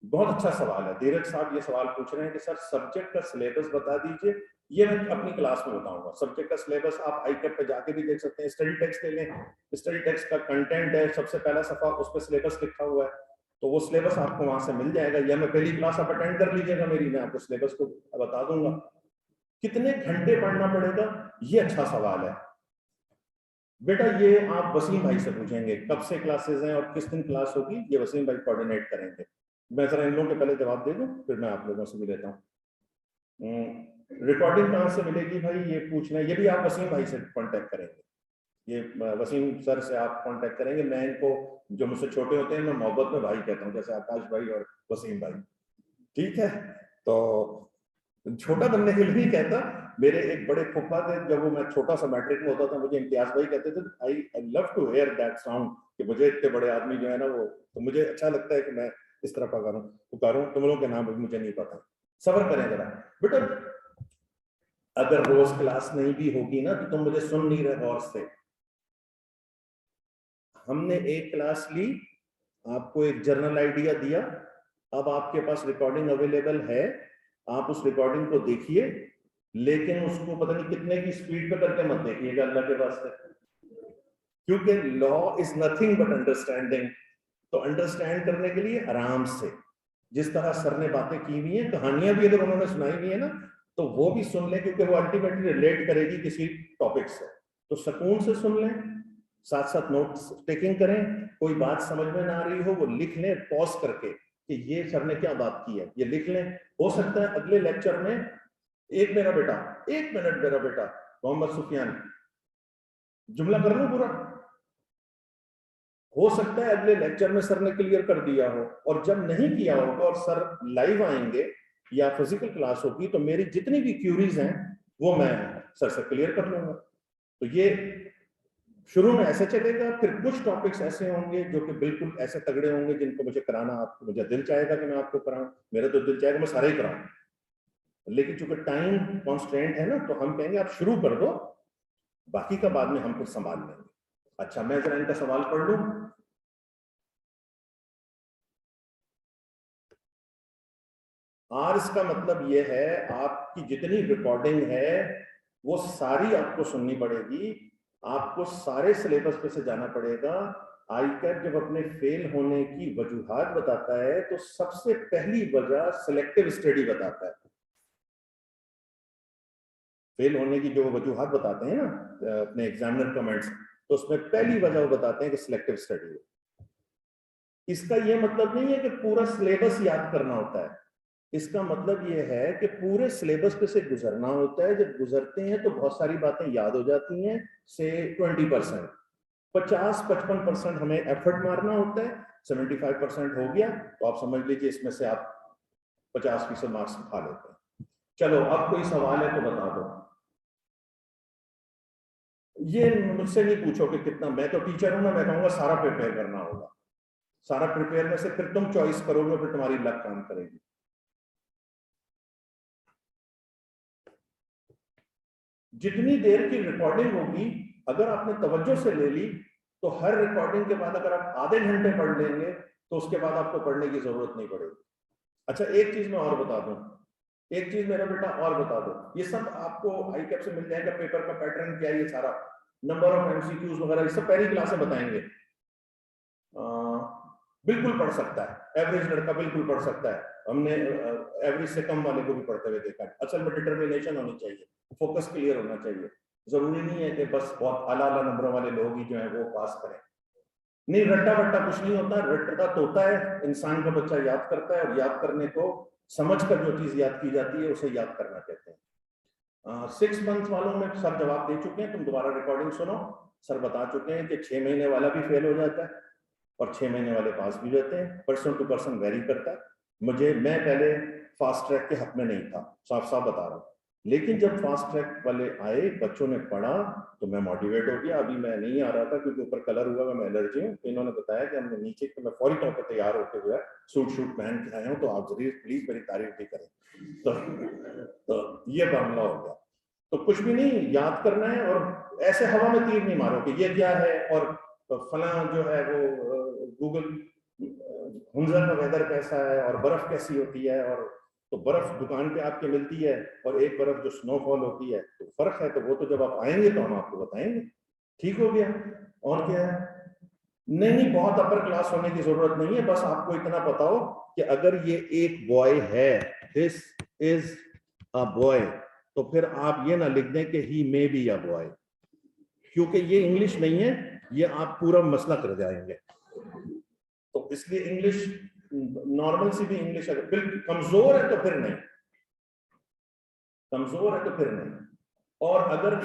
बहुत अच्छा सवाल है, धीरज साहब ये सवाल पूछ रहे हैं कि सर सब्जेक्ट का सिलेबस बता दीजिए। ये मैं अपनी क्लास में बताऊंगा। सब्जेक्ट का सिलेबस आप आईकैप पे जाके भी देख सकते हैं। स्टडी टेक्स्ट ले लें, स्टडी टेक्स्ट का कंटेंट है, सबसे पहला सफा उस पर सिलेबस लिखा हुआ है, तो वो सिलेबस आपको वहां से मिल जाएगा। या मैं पहली क्लास आप अटेंड कर लीजिएगा मेरी, मैं आपको सिलेबस को बता दूंगा। कितने घंटे पढ़ना पड़ेगा, ये अच्छा सवाल है बेटा। ये आप वसीम भाई से पूछेंगे कब से क्लासेस हैं और किस दिन क्लास होगी, ये वसीम भाई कोऑर्डिनेट करेंगे। मैं जरा इन लोगों के पहले जवाब दे दूं, फिर मैं आप लोगों से भी लेता हूँ। रिकॉर्डिंग कहाँ से मिलेगी भाई, ये पूछना है। ये भी आप वसीम भाई से कांटेक्ट करेंगे, ये वसीम सर से आप कांटेक्ट करेंगे। मैं इनको जो मुझसे छोटे होते हैं मैं मोहब्बत में भाई कहता हूँ, जैसे आकाश भाई और वसीम भाई, ठीक है। तो छोटा बनने के लिए नहीं कहता। मेरे एक बड़े फुफा थे, जब वो मैं छोटा सा मैट्रिक में होता था, मुझे इम्तियाज भाई कहते थे। I love to hear that sound, कि मुझे इतने बड़े आदमी जो है ना वो, तो मुझे अच्छा लगता है कि मैं इस तरह पुकारूं। तुम लोगों के नाम मुझे नहीं पता, सब्र करें जरा बेटा। अगर रोज क्लास नहीं भी होगी ना तो तुम मुझे सुन नहीं रहे गौर से। हमने एक क्लास ली, आपको एक जर्नल आइडिया दिया, अब आपके पास रिकॉर्डिंग अवेलेबल है, आप उस रिकॉर्डिंग को देखिए, लेकिन उसको पता नहीं कितने की स्पीड पे करके मत देखिएगा अल्लाह के वास्ते, क्योंकि law is nothing but understanding. तो अंडरस्टैंड करने के लिए आराम से, जिस तरह सर ने बातें की हुई हैं, कहानियां भी अगर उन्होंने सुनाई हुई है ना, तो वो भी सुन लें, क्योंकि वो अल्टीमेटली रिलेट करेगी किसी टॉपिक से। तो सुकून से सुन लें, साथ साथ नोट टेकिंग करें। कोई बात समझ में ना आ रही हो वो लिख लें पॉज करके कि ये सर ने क्या बात की है, ये लिख लें। हो सकता है अगले लेक्चर में एक मिनट मेरा बेटा मोहम्मद सुफियान, जुमला कर लो पूरा। हो सकता है अगले लेक्चर में सर ने क्लियर कर दिया हो, और जब नहीं किया होगा और सर लाइव आएंगे या फिजिकल क्लास होगी तो मेरी जितनी भी क्यूरीज हैं वो मैं सर से क्लियर कर लूंगा। तो ये शुरू में ऐसे चलेगा, फिर कुछ टॉपिक्स ऐसे होंगे जो कि बिल्कुल ऐसे तगड़े होंगे जिनको मुझे कराना, आपको मुझे दिल चाहेगा कि मैं आपको कराऊं, मेरा तो दिल चाहेगा मैं सारे ही कराऊं, लेकिन चूंकि टाइम कॉन्स्टेंट है ना, तो हम कहेंगे आप शुरू कर दो, बाकी का बाद में हम फिर संभाल लेंगे। अच्छा, मैं जरा इनका सवाल पढ़ लूं। आर्स का मतलब ये है आपकी जितनी रिकॉर्डिंग है वो सारी आपको सुननी पड़ेगी, आपको सारे सिलेबस पे से जाना पड़ेगा। आईकैप जब अपने फेल होने की वजूहात बताता है तो सबसे पहली वजह सिलेक्टिव स्टडी बताता है। फेल होने की जो वजूहात बताते हैं ना अपने एग्जामिनर कमेंट्स, तो उसमें पहली वजह वो बताते हैं कि सिलेक्टिव स्टडी है। इसका यह मतलब नहीं है कि पूरा सिलेबस याद करना होता है, इसका मतलब यह है कि पूरे सिलेबस पे से गुजरना होता है। जब गुजरते हैं तो बहुत सारी बातें याद हो जाती हैं, से 20%, 50-55% हमें एफर्ट मारना होता है, 75% हो गया तो आप समझ लीजिए इसमें से आप 50% मार्क्स उठा लेते हैं। चलो अब कोई सवाल है तो बता दो। ये मुझसे नहीं पूछो कि कितना, मैं तो टीचर हूं ना, मैं कहूंगा सारा प्रिपेयर करना होगा। सारा प्रिपेयर में से फिर तुम चॉइस करोगे, फिर तुम्हारी लक काम करेगी। जितनी देर की रिकॉर्डिंग होगी अगर आपने तवज्जो से ले ली तो हर रिकॉर्डिंग के बाद अगर आप आधे घंटे पढ़ लेंगे तो उसके बाद आपको पढ़ने की जरूरत नहीं पड़ेगी। अच्छा, एक चीज मैं और बता दूं, एक चीज मेरा बेटा और बता दो, ये सब आपको आईकैप से मिल जाएगा। पेपर का पैटर्न क्या है, ये सारा नंबर ऑफ एमसीक्यूज वगैरह, ये सब पहली क्लास में बताएंगे। बिल्कुल पढ़ सकता है, एवरेज लड़का बिल्कुल पढ़ सकता है। हमने एवरेज से कम वाले को भी पढ़ते हुए देखा है। असल में डिटर्मिनेशन होनी चाहिए, फोकस क्लियर होना चाहिए। जरूरी नहीं है कि बस बहुत आला आला नंबरों वाले लोग ही जो है वो पास करें। नहीं, रट्टा बट्टा कुछ नहीं होता, रट्टा तोता है, इंसान का बच्चा याद करता है और याद करने को समझ कर जो चीज याद की जाती है उसे याद करना कहते हैं। 6 मंथ वालों में सर जवाब दे चुके हैं, तुम दोबारा रिकॉर्डिंग सुनो। सर बता चुके हैं कि 6 महीने वाला भी फेल हो जाता है और 6 महीने वाले पास भी जाते हैं, पर्सन टू पर्सन वेरी करता है। मैं पहले फास्ट ट्रैक के हक में नहीं था, साफ साफ बता रहा हूँ, लेकिन जब फास्ट ट्रैक वाले आए, बच्चों ने पढ़ा, तो मैं मोटिवेट हो गया। अभी मैं नहीं आ रहा था क्योंकि ऊपर कलर हुआ, मैं एलर्जी हूँ। इन्होंने बताया कि हमने नीचे, तो मैं फौरी तौर पर तैयार होते हुए सूट पहन के आया हूँ, तो आप जरूर प्लीज मेरी तारीफ भी करें। तो ये मामला हो गया। तो कुछ भी नहीं, याद करना है और ऐसे हवा में तीर नहीं मारो कि ये क्या है और फला जो है वो गूगल हुंजर का वेदर कैसा है और बर्फ कैसी होती है, और तो बर्फ दुकान पे आपके मिलती है और एक बर्फ जो स्नोफॉल होती है, तो फर्क है। तो वो तो जब आप आएंगे तो हम आपको बताएंगे। ठीक हो गया? और क्या है? नहीं, बहुत अपर क्लास होने की जरूरत नहीं है, बस आपको इतना पता हो कि अगर ये एक बॉय है, दिस इज अ बॉय, तो फिर आप ये ना लिख दें कि ही मे बी अ बॉय, क्योंकि ये इंग्लिश नहीं है, ये आप पूरा मसला कर जाएंगे। तो इसलिए इंग्लिश नॉर्मल सी भी इंग्लिश अगर बिल्कुल कमजोर है तो फिर नहीं, कमजोर है तो फिर नहीं। और अगर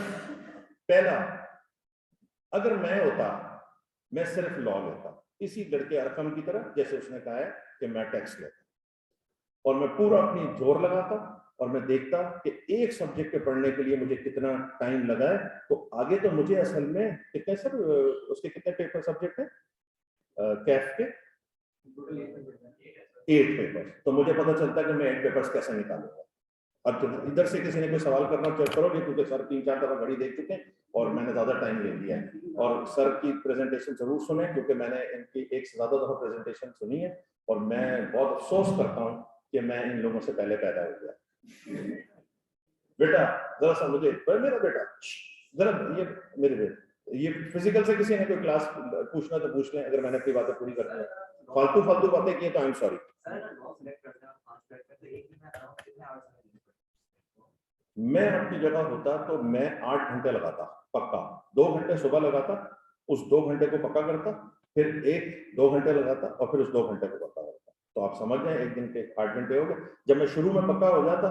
पहला, अगर मैं होता, मैं सिर्फ लॉ लेता, इसी लड़के अरकम की तरह, जैसे उसने कहा है कि मैं टैक्स लेता, और मैं पूरा अपनी जोर लगाता और मैं देखता कि एक सब्जेक्ट के पढ़ने के लिए मुझे कितना टाइम लगा है। तो आगे तो मुझे असल में कितने सर उसके कितने पेपर सब्जेक्ट है कैफ के? 8 पेपर्स। तो मुझे पता चलता है कि मैं 8 पेपर्स कैसे निकालूंगा। अब तो इधर से किसी ने कोई सवाल करना चेक करोगे, क्योंकि सर 3-4 दफा घड़ी देख चुके हैं और मैंने ज्यादा टाइम ले लिया है। और सर की प्रेजेंटेशन जरूर सुने, क्योंकि मैंने इनकी एक से ज्यादा दफा प्रेजेंटेशन सुनी है और मैं बहुत अफसोस करता हूँ कि मैं इन लोगों से पहले पैदा हो गया। बेटा जरा सा मुझे, मेरा बेटा जरा, ये मेरे बेटे, ये फिजिकल से किसी ने कोई क्लास पूछना तो पूछ लें, अगर मैंने अपनी बातें पूरी करनी है। फालतू बातें की तो आई एम सॉरी। मैं अपनी जगह होता तो मैं 8 घंटे लगाता पक्का, 2 घंटे सुबह लगाता, उस 2 घंटे को पक्का करता, फिर 1-2 घंटे लगाता और फिर उस 2 घंटे को पक्का करता। तो आप समझ जाए एक दिन के 8 घंटे हो गए। जब मैं शुरू में पक्का हो जाता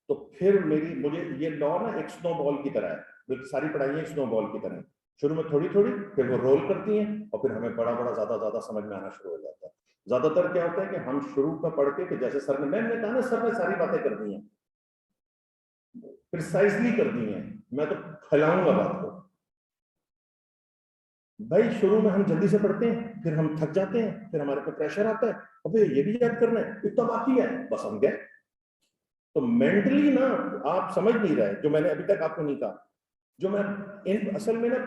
तो फिर मुझे ये लॉ ना एक स्नोबॉल की तरह है, बल्कि सारी पढ़ाई एक स्नोबॉल की तरह है। शुरू में थोड़ी थोड़ी, फिर वो रोल करती हैं और फिर हमें बड़ा ज्यादा समझ में आना शुरू हो जाता है। ज्यादातर क्या होता है कि हम शुरू में पढ़ के, जैसे सर ने, मैंने कहा ना, सर ने सारी बातें कर दी हैं, प्रिसाइजली कर दी हैं, मैं तो फैलाऊंगा बात को। भाई शुरू में हम जल्दी से पढ़ते हैं, फिर हम थक जाते हैं, फिर हमारे पे प्रेशर आता है, अबे ये भी याद करना है, इतना बाकी है, बस हम गए। तो मेंटली ना आप समझ नहीं रहे, जो मैंने अभी तक आपको नहीं कहा, जो मैं असल में ना,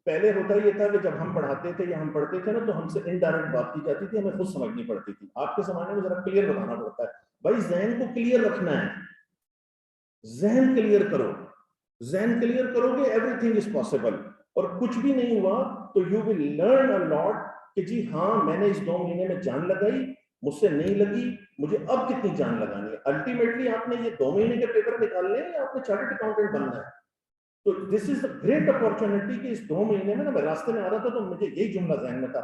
पहले होता ये था कि जब हम पढ़ाते थे या हम पढ़ते थे ना, तो हमसे इनडायरेक्ट बात की जाती थी, हमें खुद समझनी पड़ती थी। आपके जमाने में जरा क्लियर बताना पड़ता है। भाई जहन को क्लियर रखना है, जहन क्लियर करो, जहन क्लियर करोगे एवरीथिंग इज पॉसिबल। और कुछ भी नहीं हुआ तो you will learn a lot कि जी हाँ, मैंने इस 2 महीने में जान लगाई, मुझसे नहीं लगी, मुझे अब कितनी जान लगानी है। अल्टीमेटली आपने ये 2 महीने के पेपर निकालने हैं या आपने चार्टर्ड अकाउंटेंट बनना है। तो this is a great opportunity कि इस 2 महीने में ना, मैं रास्ते में आ रहा था तो मुझे यही जुमला जहन में था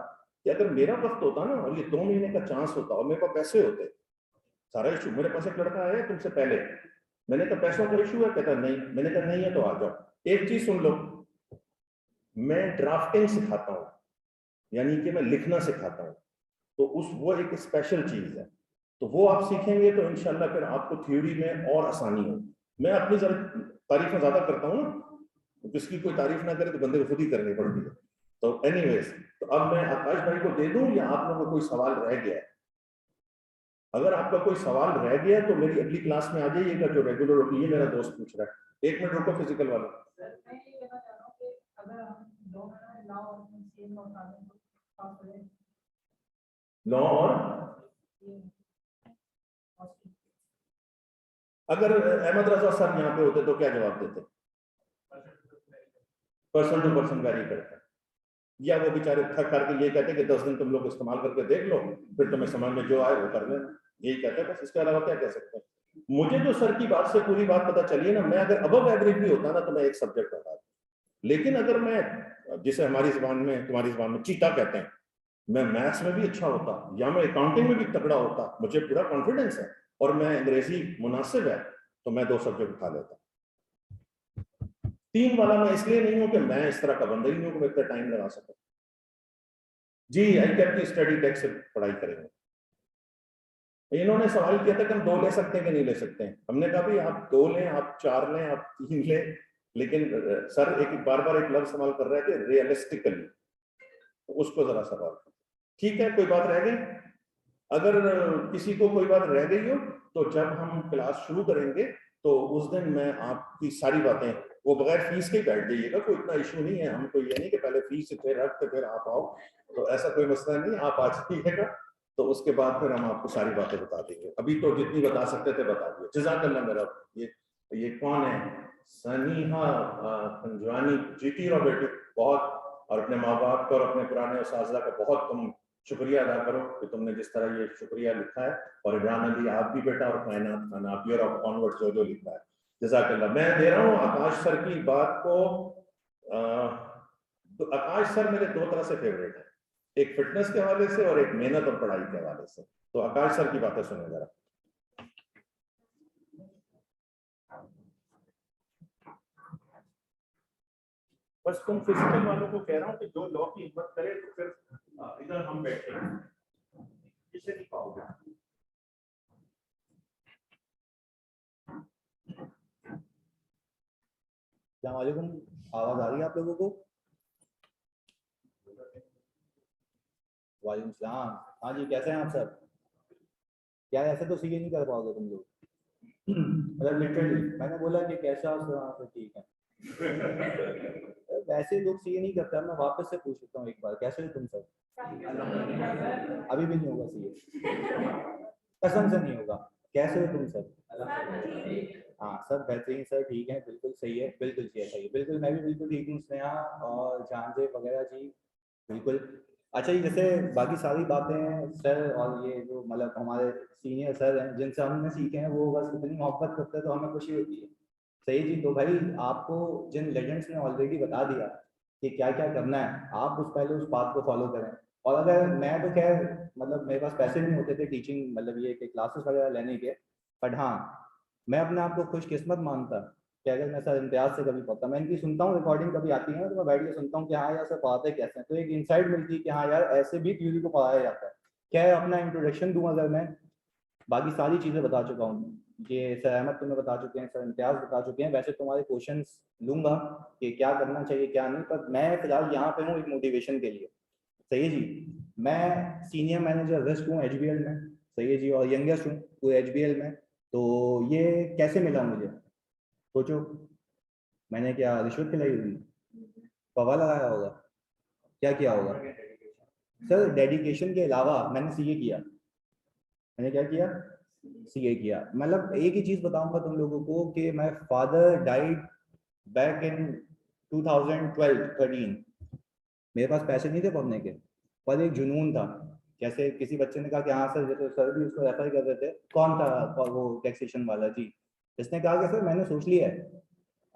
कि अगर मेरा वक्त होता ना और ये 2 महीने का चांस होता और मेरे पास पैसे होते, सारा इशू, मेरे पास एक लड़का आया तुमसे पहले, मैंने कहा पैसों का इशू है, कहता नहीं, मैंने कहा नहीं है तो आ जाओ। एक चीज सुन लो, मैं ड्राफ्टिंग सिखाता हूँ, यानी कि मैं लिखना सिखाता हूँ, तो वो एक स्पेशल चीज है। तो वो आप सीखेंगे तो इंशाल्लाह फिर आपको थ्योरी में और आसानी होगी। मैं अपनी जरा तारीफें ज्यादा करता हूँ ना, तो किसकी कोई तारीफ ना करे तो बंदे को खुद ही करनी पड़ती है। तो एनीवेज, तो अब मैं आकाश भाई को दे दूं या आप लोगों को कोई सवाल रह गया है? अगर आपका कोई सवाल रह गया तो मेरी अगली क्लास में आ जाइएगा, जो रेगुलर होगी। ये मेरा दोस्त पूछ रहा है, 1 मिनट रुको, फिजिकल वाला। लॉ और अगर अहमद रजा सर यहाँ पे होते तो क्या जवाब देते? पर्सन टू पर्सन वैरी करता है, या वो बेचारे थक करके ये कहते कि 10 दिन तुम लोग इस्तेमाल करके देख लो, फिर तुम्हें समझ में जो आए वो कर लेना, यही कहते हैं बस। इसके अलावा क्या कह सकते हैं? मुझे जो सर की बात से पूरी बात पता चली है ना, मैं अगर अबव एवरेज भी होता ना तो मैं एक सब्जेक्ट पढ़ा, लेकिन अगर मैं, जिसे हमारी जुबान में, तुम्हारी जुबान में चीता कहते हैं, मैं मैथ्स में भी अच्छा होता या मैं अकाउंटिंग में भी तगड़ा होता, मुझे पूरा कॉन्फिडेंस है, और मैं अंग्रेजी मुनासिब है तो मैं 2 सब्जेक्ट उठा लेता हूँ। 3 वाला मैं इसलिए नहीं हूं कि मैं इस तरह का बंदा ही नहीं हूं कि मैं इतना टाइम लगा सकूं। जी आई कैप की स्टडी डेस्क से पढ़ाई करेंगे। इन्होंने सवाल किया था कि हम 2 ले सकते हैं कि नहीं ले सकते हैं। हमने कहा भी आप 2 लें, आप 4 लें, आप 3 लें, लेकिन सर एक बार बार एक लफ्ज इस्तेमाल कर रहा है कि रियलिस्टिकली, तो उसको जरा सवाल। ठीक है, कोई बात रह गई? अगर किसी को कोई बात रह गई हो तो जब हम क्लास शुरू करेंगे तो उस दिन मैं आपकी सारी बातें, वो बगैर फीस के ही बैठ जाइएगा, कोई इतना इशू नहीं है। हमको ये नहीं कि पहले फीस फिर रख के फिर आप आओ, तो ऐसा कोई मसला नहीं, आप आ जाइएगा तो उसके बाद फिर हम आपको सारी बातें बता देंगे। अभी तो जितनी बता सकते थे बता दिए। जज़ाकल्लाह। मेरा ये कौन है? सनीहा पंजवानी। जीती रहो बेटी बहुत, और अपने माँ बाप का और अपने पुराने उस्ताज़ा का बहुत तुम शुक्रिया अदा करो कि तुमने जिस तरह ये शुक्रिया लिखा है। और इमरान अली आप भी बेटा, और कायनात खान आप भी, और ऑनवर्ड जो जो लिखा है, जज़ाकल्लाह। मैं दे रहा हूँ आकाश सर की बात को। तो आकाश सर मेरे 2 तरह से फेवरेट है, एक फिटनेस के हवाले से और एक मेहनत और पढ़ाई के हवाले से। तो आकाश सर की बातें सुने जरा। बस तुम फिजिकल वालों को कह रहा हूँ कि जो लॉ की हिम्मत करे तो फिर इधर हम बैठे हैं, इससे नहीं पाओगे। अस्सलाम वालेकुम, आवाज आ रही है आप लोगों को? वालेकुम सलाम। हाँ जी, कैसे हैं आप सब? क्या ऐसे तो सीए नहीं कर पाओगे तुम लोग? मतलब लिटरली मैंने बोला कि कैसा हो, ठीक है। वैसे लोग सीए नहीं करता। मैं वापस से पूछ लेता हूँ एक बार, कैसे हो तुम सब? अभी भी नहीं होगा सीए, कसम से नहीं होगा। कैसे हो तुम सब? हाँ सब बेहतरीन सर, ठीक है, बिल्कुल सही है, बिल्कुल सही है, बिल्कुल मैं भी बिल्कुल ठीक हूँ। स्नेहा और जानजे वगैरह जी बिल्कुल। अच्छा जी, जैसे बाकी सारी बातें सर और ये जो मतलब हमारे सीनियर सर हैं जिनसे हमने सीखे हैं, वो बस इतनी मोहब्बत करते हैं तो हमें खुशी होती है। सही जी। तो भाई आपको जिन लेजेंड्स ने ऑलरेडी बता दिया कि क्या क्या करना है, आप उस पहले उस बात को फॉलो करें। और अगर मैं तो खैर मतलब मेरे पास पैसे नहीं होते थे टीचिंग मतलब ये कि क्लासेस वगैरह लेने के, बट हाँ मैं अपने आप को खुशकिस्मत मानता कि अगर मैं सर इम्तियाज से कभी पढ़ता। मैं इनकी सुनता हूँ, रिकॉर्डिंग कभी आती है तो मैं बैठ के सुनता हूँ कि हाँ यार सर पढ़ाते कैसे हैं, तो एक इंसाइट मिलती है कि हाँ यार ऐसे भी थ्योरी को पढ़ाया जाता है। क्या है, अपना इंट्रोडक्शन दूँ अगर मैं, बाकी सारी चीज़ें बता चुका हूँ। ये सर अहमद तुम्हें बता चुके हैं, सर इम्तियाज बता चुके हैं। वैसे तुम्हारे क्वेश्चंस लूंगा कि क्या करना चाहिए क्या नहीं, पर मैं फिलहाल यहाँ पे हूँ एक मोटिवेशन के लिए। सही है जी। मैं सीनियर मैनेजर रिस्क हूँ एचबीएल में। सही है जी। और यंगेस्ट हूँ पूरे एचबीएल में। तो ये कैसे मिला मुझे, सोचो। मैंने क्या रिश्वत खिलाई होगी, पवा लगाया होगा, क्या किया होगा? सर डेडिकेशन के अलावा मैंने सीए किया। मैंने क्या किया? सीए किया। मतलब एक ही चीज बताऊंगा तुम लोगों को कि my father died back in 2012-13। मेरे पास पैसे नहीं थे पढ़ने के, पर एक जुनून था। जैसे किसी बच्चे ने कहा कि हाँ सर, जैसे सर भी उसको रेफर कर रहे थे, कौन था वो टैक्सेशन वाला जी, इसने कहा कि सर मैंने सोच लिया है,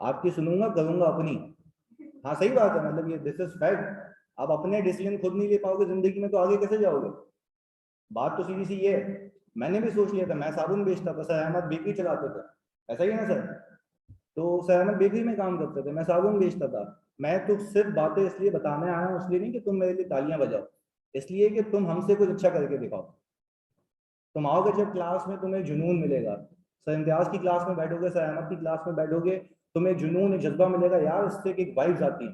आपकी सुनूंगा करूंगा अपनी। हाँ सही बात है, मतलब ये दिस इज फैक्ट। आप अपने डिसीजन खुद नहीं ले पाओगे जिंदगी में तो आगे कैसे जाओगे? बात तो सीधी सी ये है। मैंने भी सोच लिया था, मैं साबुन बेचता था, सर अहमद बेकरी चलाते थे, ऐसा ही है ना सर? तो सर अहमद बेकरी में काम करते थे, मैं साबुन बेचता था। मैं तो सिर्फ बातें इसलिए बताने आया हूँ, इसलिए नहीं कि तुम मेरे लिए तालियां बजाओ, इसलिए कि तुम हमसे कुछ अच्छा करके दिखाओ। तुम आओगे जब क्लास में, तुम्हें जुनून मिलेगा। सर इम्तियाज की क्लास में बैठोगे, सर अहमद की क्लास में बैठोगे, तुम्हें जुनून एक जज्बा मिलेगा यार, इससे एक वाइब्स आती है।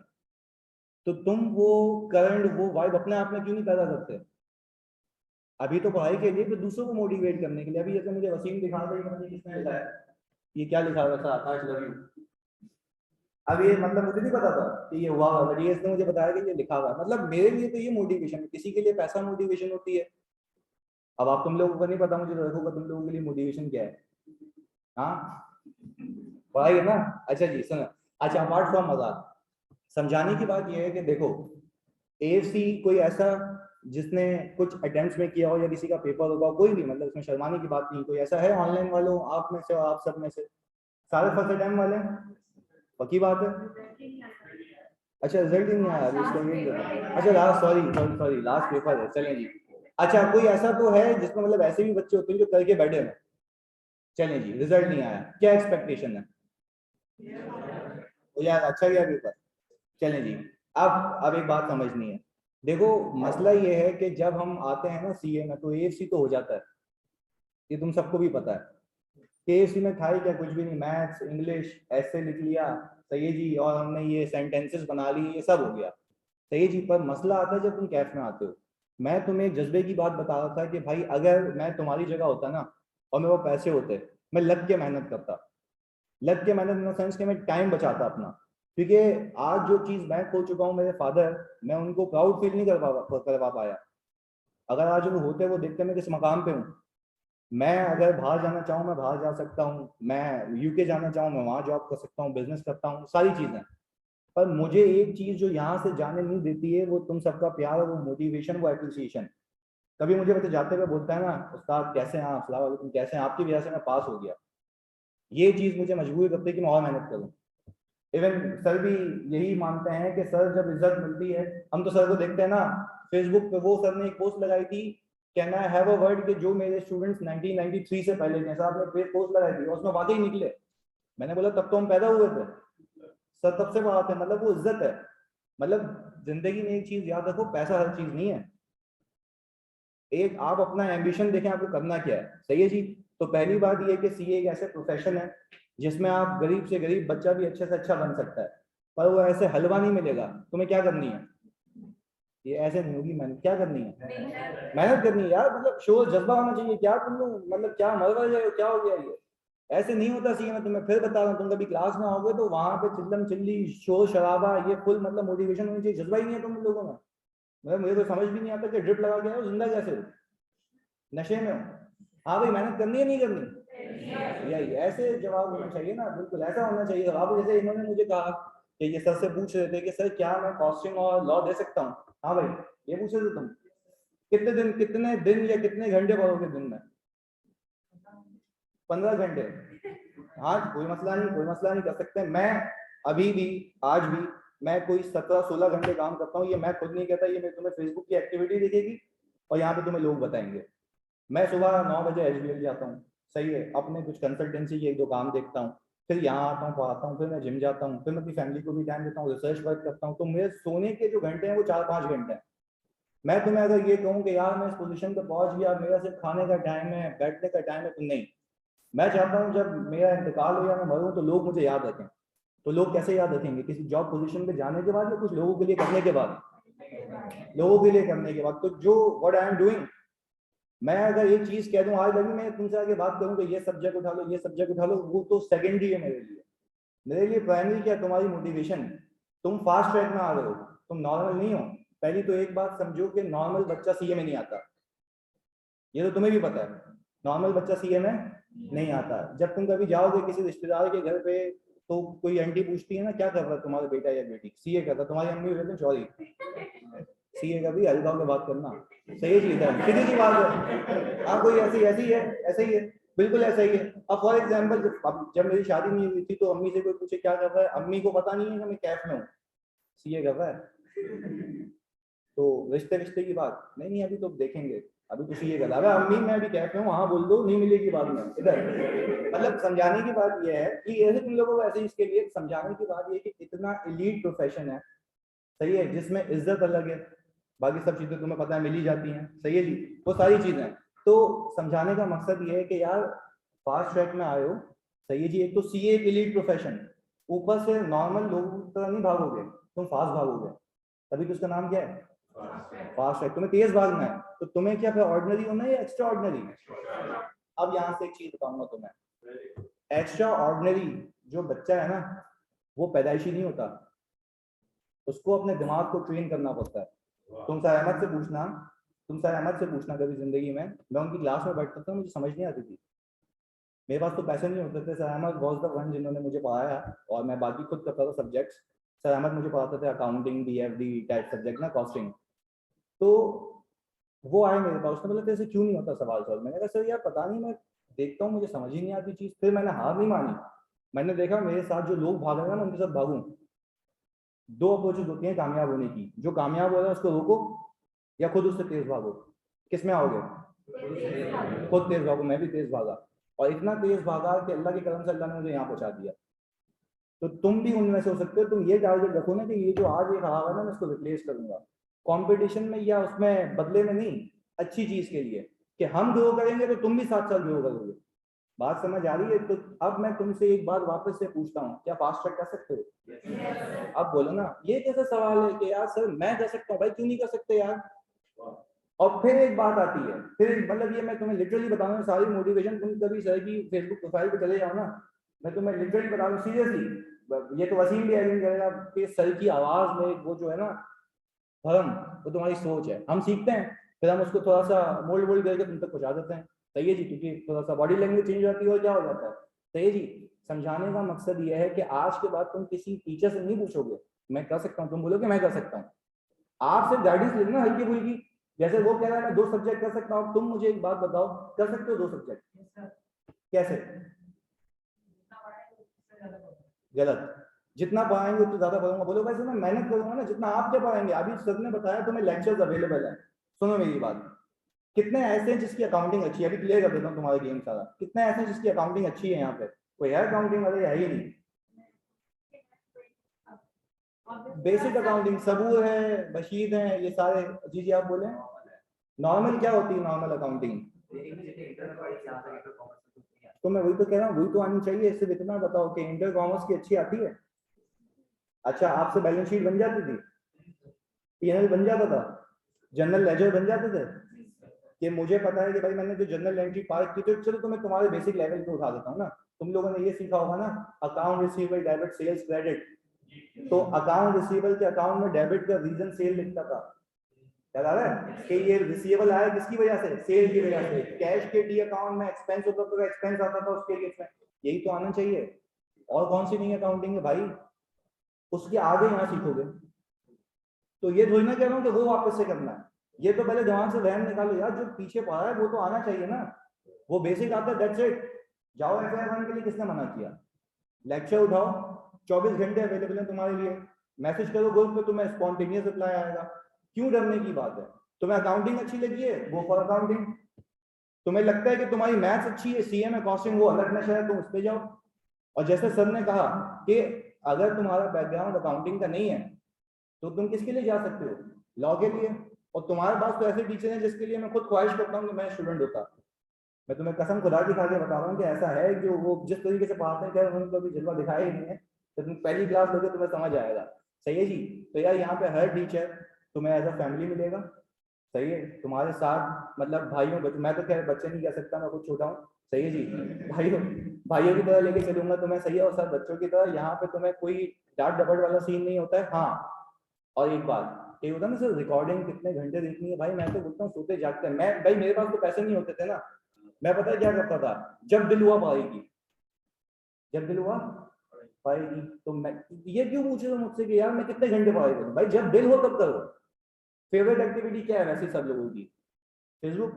तो तुम वो करंट वो वाइब अपने आप में क्यों नहीं पैदा करते? अभी तो पढ़ाई के लिए, फिर दूसरों को मोटिवेट करने के लिए। अभी जैसे मुझे वसीम दिखा रहा है, किसने लिखा है, ये क्या लिखा हुआ था, आकाश लव यू। अब ये मतलब मुझे नहीं पता था कि ये हुआ होगा, ये इसने मुझे बताया कि ये लिखा हुआ है। मतलब मेरे लिए तो ये मोटिवेशन है, किसी के लिए पैसा मोटिवेशन होती है। अब आप तुम लोगों को नहीं पता, मुझे देखोगा तुम लोगों के लिए मोटिवेशन क्या है। हाँ पढ़ाई है ना। अच्छा जी सुनो। अच्छा अपार्ट फ्रॉम मजाक, समझाने की बात यह है कि देखो एएफसी कोई ऐसा जिसने कुछ अटेम्प्ट्स में किया हो या किसी का पेपर होगा, कोई भी, मतलब इसमें शर्माने की बात नहीं। कोई ऐसा है ऑनलाइन वालों आप में से और आप सब में से सारे फर्स्ट अटेम्प्ट वाले हैं? पक्की बात है? अच्छा रिजल्ट ही नहीं आया। अच्छा लास्ट सॉरी लास्ट पेपर है, चलें जी। अच्छा कोई ऐसा तो है जिसमें मतलब ऐसे भी बच्चे होते हैं जो करके बैठे हैं, चलें जी, रिजल्ट नहीं आया, क्या एक्सपेक्टेशन है? तो यार अच्छा गया पेपर। चलें जी, अब एक बात समझनी है। देखो मसला ये है कि जब हम आते हैं ना सीए में, तो एएफसी तो हो जाता है, ये तुम सबको भी पता है। केएफसी में था ही क्या, कुछ भी नहीं, मैथ्स इंग्लिश ऐसे लिख लिया, सही है जी, और हमने ये सेंटेंसेस बना ली, ये सब हो गया, सही है जी। पर मसला आता है जब तुम कैफ में आते हो। मैं तुम्हें एक जज्बे की बात बता रहा था कि भाई अगर मैं तुम्हारी जगह होता ना और मेरे वो पैसे होते, मैं लग के मेहनत करता, लग के मेहनत इन द सेंस कि मैं टाइम बचाता अपना। क्योंकि आज जो चीज़ मैं खो चुका हूँ, मेरे फादर, मैं उनको प्राउड फील नहीं करवा पाया। अगर आज वो होते, वो देखते मैं किस मकाम पे हूँ। मैं अगर बाहर जाना चाहूँ मैं बाहर जा सकता हूँ, मैं यूके जाना चाहूँ मैं वहाँ जॉब कर सकता हूँ, बिजनेस करता हूँ, सारी चीज़ें। पर मुझे एक चीज़ जो यहाँ से जाने नहीं देती है, वो तुम सबका प्यार, वो मोटिवेशन, वो एप्रिसिएशन। कभी मुझे बच्चे जाते हुए बोलता है ना, उस्ताद कैसे हैं आप, अस्सलाम वालेकुम कैसे हैं, आपकी वजह से मैं पास हो गया। ये चीज़ मुझे मजबूर करती है कि मैं और मेहनत करूँ। इवन सर भी यही मानते हैं कि सर जब इज्जत मिलती है, हम तो सर को देखते हैं ना फेसबुक पे, वो सर ने एक पोस्ट लगाई थी, can I have a word, कि जो मेरे स्टूडेंट्स 1993 से पहले के, सर आपने पोस्ट लगाई थी और उसमें वाकई निकले। मैंने बोला तब तो हम पैदा हुए थे सर, तब से बात है, मतलब वो इज्जत है। मतलब जिंदगी में एक चीज याद रखो, पैसा हर चीज नहीं है। एक आप अपना एम्बिशन देखें, आपको करना क्या है, सही है जी। तो पहली बात ये कि सीए एक ऐसे प्रोफेशन है जिसमें आप गरीब से गरीब बच्चा भी अच्छे से अच्छा बन सकता है, पर वो ऐसे हलवा नहीं मिलेगा। तुम्हें क्या करनी है, ये ऐसे नहीं होगी, मेहनत क्या करनी है, मेहनत करनी है यार, मतलब शोर जज्बा होना चाहिए। क्या तुम लोग मतलब क्या मरवा जाए, क्या हो गया ये, ऐसे नहीं होता सीए में। तुम्हें फिर बता रहा हूँ, तुम कभी क्लास में आओगे तो वहां पे चिल्लम चिल्ली शोर शराबा, ये फुल मतलब मोटिवेशन होनी चाहिए, जज्बा ही नहीं है तुम लोगों में। मतलब मुझे तो समझ भी नहीं आता कि ड्रिप लगा के आओ, जिंदा कैसे हो, नशे में हो। हाँ भाई मेहनत करनी है नहीं करनी, यही ऐसे जवाब होना चाहिए ना, बिल्कुल ऐसा होना चाहिए। अब जैसे इन्होंने मुझे कहा कि ये सर से पूछ रहे थे कि सर क्या मैं कॉस्टिंग और लॉ दे सकता हूँ। हाँ भाई ये पूछ रहे थे तुम, कितने दिन या कितने घंटे पढ़ोगे दिन में? 15 घंटे। हाँ कोई मसला नहीं, कोई मसला नहीं, कर सकते हैं। मैं अभी भी, आज भी मैं कोई 17-16 घंटे काम करता हूँ। ये मैं खुद नहीं कहता, ये तुम्हें फेसबुक की एक्टिविटी दिखेगी और यहाँ पे तुम्हें लोग बताएंगे। मैं सुबह 9 बजे एचबीएल जाता हूँ, सही है, अपने कुछ कंसल्टेंसी के एक दो काम देखता हूँ, फिर यहाँ आता हूँ, पढ़ाता हूँ, फिर मैं जिम जाता हूँ, फिर मैं अपनी फैमिली को भी टाइम देता हूँ, रिसर्च वर्क करता हूँ। तो मेरे सोने के जो घंटे हैं वो 4-5 घंटे हैं। मैं तुम्हें अगर ये कहूँ कि यार मैं इस पोजीशन पर पहुंच गया, मेरा सिर्फ खाने का टाइम है, बैठने का टाइम है, तो नहीं। मैं चाहता हूँ जब मेरा इंतकाल हो या मैं मरूँ तो लोग मुझे याद रखें। तो लोग कैसे याद रखेंगे, किसी जॉब पोजीशन पे जाने के बाद या कुछ लोगों के लिए करने के बाद? लोगों के लिए करने के बाद। तो जो व्हाट आई एम डूइंग, मैं अगर एक चीज कह दूं आज, अभी मैं तुमसे आगे बात करूं कि ये सब्जेक्ट उठा लो, ये सब्जेक्ट उठा लो, वो तो सेकेंडरी है मेरे लिए। मेरे लिए प्राइमरी क्या, तुम्हारी मोटिवेशन। तुम फास्ट ट्रैक में आ रहे हो, तुम नॉर्मल नहीं हो। पहली तो एक बात समझो कि नॉर्मल बच्चा सीए में नहीं आता, ये तो तुम्हें भी पता है। नॉर्मल बच्चा सीए में नहीं आता। जब तुम कभी जाओगे किसी रिश्तेदार के घर पे, तो कोई आंटी पूछती है ना क्या कर रहा है तुम्हारा बेटा या बेटी, सीए कर रहा है। तुम्हारी अम्मी कहते हैं सॉरी, सीए का भी हल्का होकर बात करना, सही चीज है, सीधी सी बात है। हाँ कोई ऐसी ही है, ऐसे ही है, बिल्कुल ऐसा ही है। अब फॉर एग्जाम्पल जब मेरी शादी नहीं हुई थी तो अम्मी से कोई पूछे क्या कर रहा है, अम्मी को पता नहीं है कि मैं कैफ में हूँ, सीए कर रहा है। तो रिश्ते रिश्ते की बात नहीं, अभी तो देखेंगे, अभी तो सीए कर रहा है। अम्मी मैं अभी कैफ में हूँ, हाँ बोल दो, नहीं मिलेगी बाद में इधर। मतलब समझाने की बात यह है कि ऐसे तुम लोगों को ऐसे इसके लिए समझाने की बात यह कि इतना एलीट प्रोफेशन है, सही है, जिसमें इज्जत अलग है, बाकी सब चीजें तुम्हें पता है मिल ही जाती हैं, सही है जी, वो सारी चीजें। तो समझाने का मकसद ये है कि यार फास्ट ट्रैक में आए हो, सही है जी। एक तो सीए एक एलीट प्रोफेशन, ऊपर से नॉर्मल लोगों की तरह नहीं भागोगे, तुम फास्ट भागोगे, तभी तो उसका नाम क्या है, फास्ट ट्रैक। तुम्हें तेज भागना है, तो तुम्हें क्या फिर ऑर्डिनरी होना है या एक्स्ट्रा ऑर्डिनरी? अब यहाँ से एक चीज बताऊंगा तुम्हें, एक्स्ट्रा ऑर्डिनरी जो बच्चा है ना, वो पैदाइशी नहीं होता, उसको अपने दिमाग को ट्रेन करना पड़ता है। तुम सर अहमद से पूछना, कभी जिंदगी में मैं उनकी क्लास में बैठता था, मुझे समझ नहीं आती थी, मेरे पास तो पैसे नहीं होते थे। Sir Ahmed was the one जिन्होंने मुझे पढ़ाया, और मैं बाकी खुद करता था सब्जेक्ट्स। सर अहमद मुझे पढ़ाते थे अकाउंटिंग, DFD टाइप सब्जेक्ट ना, कॉस्टिंग। तो वो आए मेरे पास, उसने बोला तेरे से क्यों नहीं होता सवाल सॉल्व। मैंने कहा सर यार पता नहीं, मैं देखता हूँ मुझे समझ ही नहीं आती चीज़। फिर मैंने हार नहीं मानी, मैंने देखा मेरे साथ जो लोग भाग रहे हैं ना, उनके साथ भागूं। दो अप्रोचेज होती हैं कामयाब होने की, जो कामयाब हो रहा है उसको रोको या खुद उससे तेज भागो। किस में आओगे? खुद तेज भागो। मैं भी तेज भागा, और इतना तेज भागा कि अल्लाह के करम से अल्लाह ने मुझे यहाँ पहुंचा दिया। तो तुम भी उनमें से हो सकते हो। तुम ये टारगेट रखो ना कि ये जो आज ये रहा है ना, मैं इसको रिप्लेस करूंगा कंपटीशन में या उसमें बदले में नहीं, अच्छी चीज के लिए कि हम ग्रो करेंगे तो तुम भी साथ साथ ग्रो करोगे। बात समझ आ रही है? तो अब मैं तुमसे एक बात वापस से पूछता हूँ, क्या फास्ट ट्रैक कर सकते हो? अब बोलो ना, ये कैसा सवाल है कि यार सर मैं कर सकता हूँ, भाई क्यों नहीं कर सकते यार? और फिर एक बात आती है, फिर मतलब ये मैं तुम्हें लिटरली बता रहा हूँ, सारी मोटिवेशन तुम कभी सर की फेसबुक प्रोफाइल पे चले जाओ ना, मैं तुम्हें लिटरली बता रहा हूँ सीरियसली, ये तो वसीम भी एग्री करेगा कि सर की आवाज में वो जो है ना भरम, वो तुम्हारी सोच है। हम सीखते हैं, फिर हम उसको थोड़ा सा मोल्ड वोल्ड करके तुम तक पहुंचा देते हैं। सही है जी, क्योंकि थोड़ा सा बॉडी लैंग्वेज चेंज हो जाती है और क्या हो जाता है। सही है जी, समझाने का मकसद ये है कि आज के बाद तुम किसी टीचर से नहीं पूछोगे मैं कर सकता हूँ, तुम बोलोगे मैं कर सकता हूँ। आप सिर्फ गाइडेंस लेना हल्की फुल्की, जैसे वो कह रहा है मैं 2 सब्जेक्ट कर सकता हूँ, तुम मुझे एक बात बताओ, कर सकते हो 2 सब्जेक्ट? कैसे? गलत। जितना पढ़ाएंगे उतना ज्यादा पढ़ूंगा। बोलो भाई मैं मेहनत करूंगा ना जितना आप क्या पढ़ाएंगे। अभी सर ने बताया तुम्हें लेक्चर्स अवेलेबल है, सुनो मेरी बात। कितने ऐसे हैं जिसकी अकाउंटिंग अच्छी है? अभी क्लियर कर देता हूँ तुम्हारा गेम सारा। कितने ऐसे हैं जिसकी अकाउंटिंग अच्छी है? यहाँ पे कोई है अकाउंटिंग वाले? है ही नहीं। बेसिक अकाउंटिंग सबूर है, बशीर है, ये सारे। जी जी आप बोले। नॉर्मल क्या होती है नॉर्मल अकाउंटिंग? तो मैं वही तो कह रहा हूँ, वही तो आनी चाहिए। सिर्फ इतना बताओ कि इंटर कॉमर्स की अच्छी आती है। अच्छा आपसे बैलेंस शीट बन जाती थी, पीएनएल बन जाता था, जनरल लेजर बन जाते थे? कि मुझे पता है कि भाई मैंने जो जनरल एंट्री पास की, तो चलो तुम्हें तुम्हारे बेसिक लेवल पे उठा देता हूँ ना। तुम लोगों ने ये सीखा होगा ना, account receivable, debit, sales, credit. तो अकाउंट रिसीवेबल के अकाउंट में डेबिट का रीजन सेल लिखता था, याद आ रहा है कि ये रिसीवेबल आया किसकी वजह से? सेल की वजह से। कैश के डी अकाउंट में एक्सपेंस होता था, एक्सपेंस आता था उसके लिए। यही तो आना चाहिए। और कौन सी नहीं अकाउंटिंग है भाई, उसके आगे यहाँ सीखोगे। तो ये थोड़ी ना कह रहा हूँ कि वो वापस से करना है। ये तो पहले दिमाग से वहम निकालो यार, जो पीछे पड़ा है वो तो आना चाहिए ना। वो बेसिक आता है, दैट्स इट। जाओ FY1 के लिए किसने मना किया? लेक्चर उठाओ, 24 घंटे अवेलेबल है तुम्हारे लिए। मैसेज करो ग्रुप पे, तुम्हें स्पॉन्टेनियस रिप्लाई आएगा। क्यों डरने की बात है? तुम्हें अकाउंटिंग अच्छी लगी है, गो फॉर अकाउंटिंग। तुम्हें लगता है कि तुम्हारी मैथ्स अच्छी है, सीए में कॉस्टिंग वो अलग नशा है, तुम उस पर जाओ। और जैसे सर ने कहा कि अगर तुम्हारा बैकग्राउंड अकाउंटिंग का नहीं है तो तुम किसके लिए जा सकते हो? लॉ के लिए। और तुम्हारे पास तो ऐसे टीचर हैं जिसके लिए मैं खुद ख्वाहिश करता हूँ कि मैं स्टूडेंट होता। मैं तुम्हें कसम खुदा की खा के बता रहा हूँ कि ऐसा है कि वो जिस तरीके से पढ़ाते हैं, क्या उन्होंने कभी जज्बा दिखाया ही नहीं है। तो तुम पहली क्लास लोगे तुम्हें समझ आएगा। सही है जी। तो यार यहाँ पे हर टीचर तुम्हें एज अ फैमिली मिलेगा। सही है, तुम्हारे साथ मतलब भाइयों, मैं तो खैर बच्चे नहीं कह सकता, मैं खुद छोटा हूँ। सही है जी, भाइयों की तरह लेके चलूंगा तुम्हें। सही है, और सर बच्चों की तरह। यहाँ पे तुम्हें कोई डांट डपट वाला सीन नहीं होता है। हाँ, और एक बात ये होता है ना सर, रिकॉर्डिंग कितने घंटे देखनी है? भाई मैं तो बोलता हूँ सोते जागते हैं। मैं भाई मेरे पास तो पैसे नहीं होते थे ना, मैं पता है क्या करता था? जब दिल हुआ पढ़ाई, जब दिल हुआ पढ़ाई, तो मैं ये क्यों पूछ रहे हो मुझसे कि यार मैं कितने घंटे पढ़ाई करूँ? भाई जब दिल हो तब करो। फेवरेट एक्टिविटी क्या है वैसे सब लोगों की? Facebook,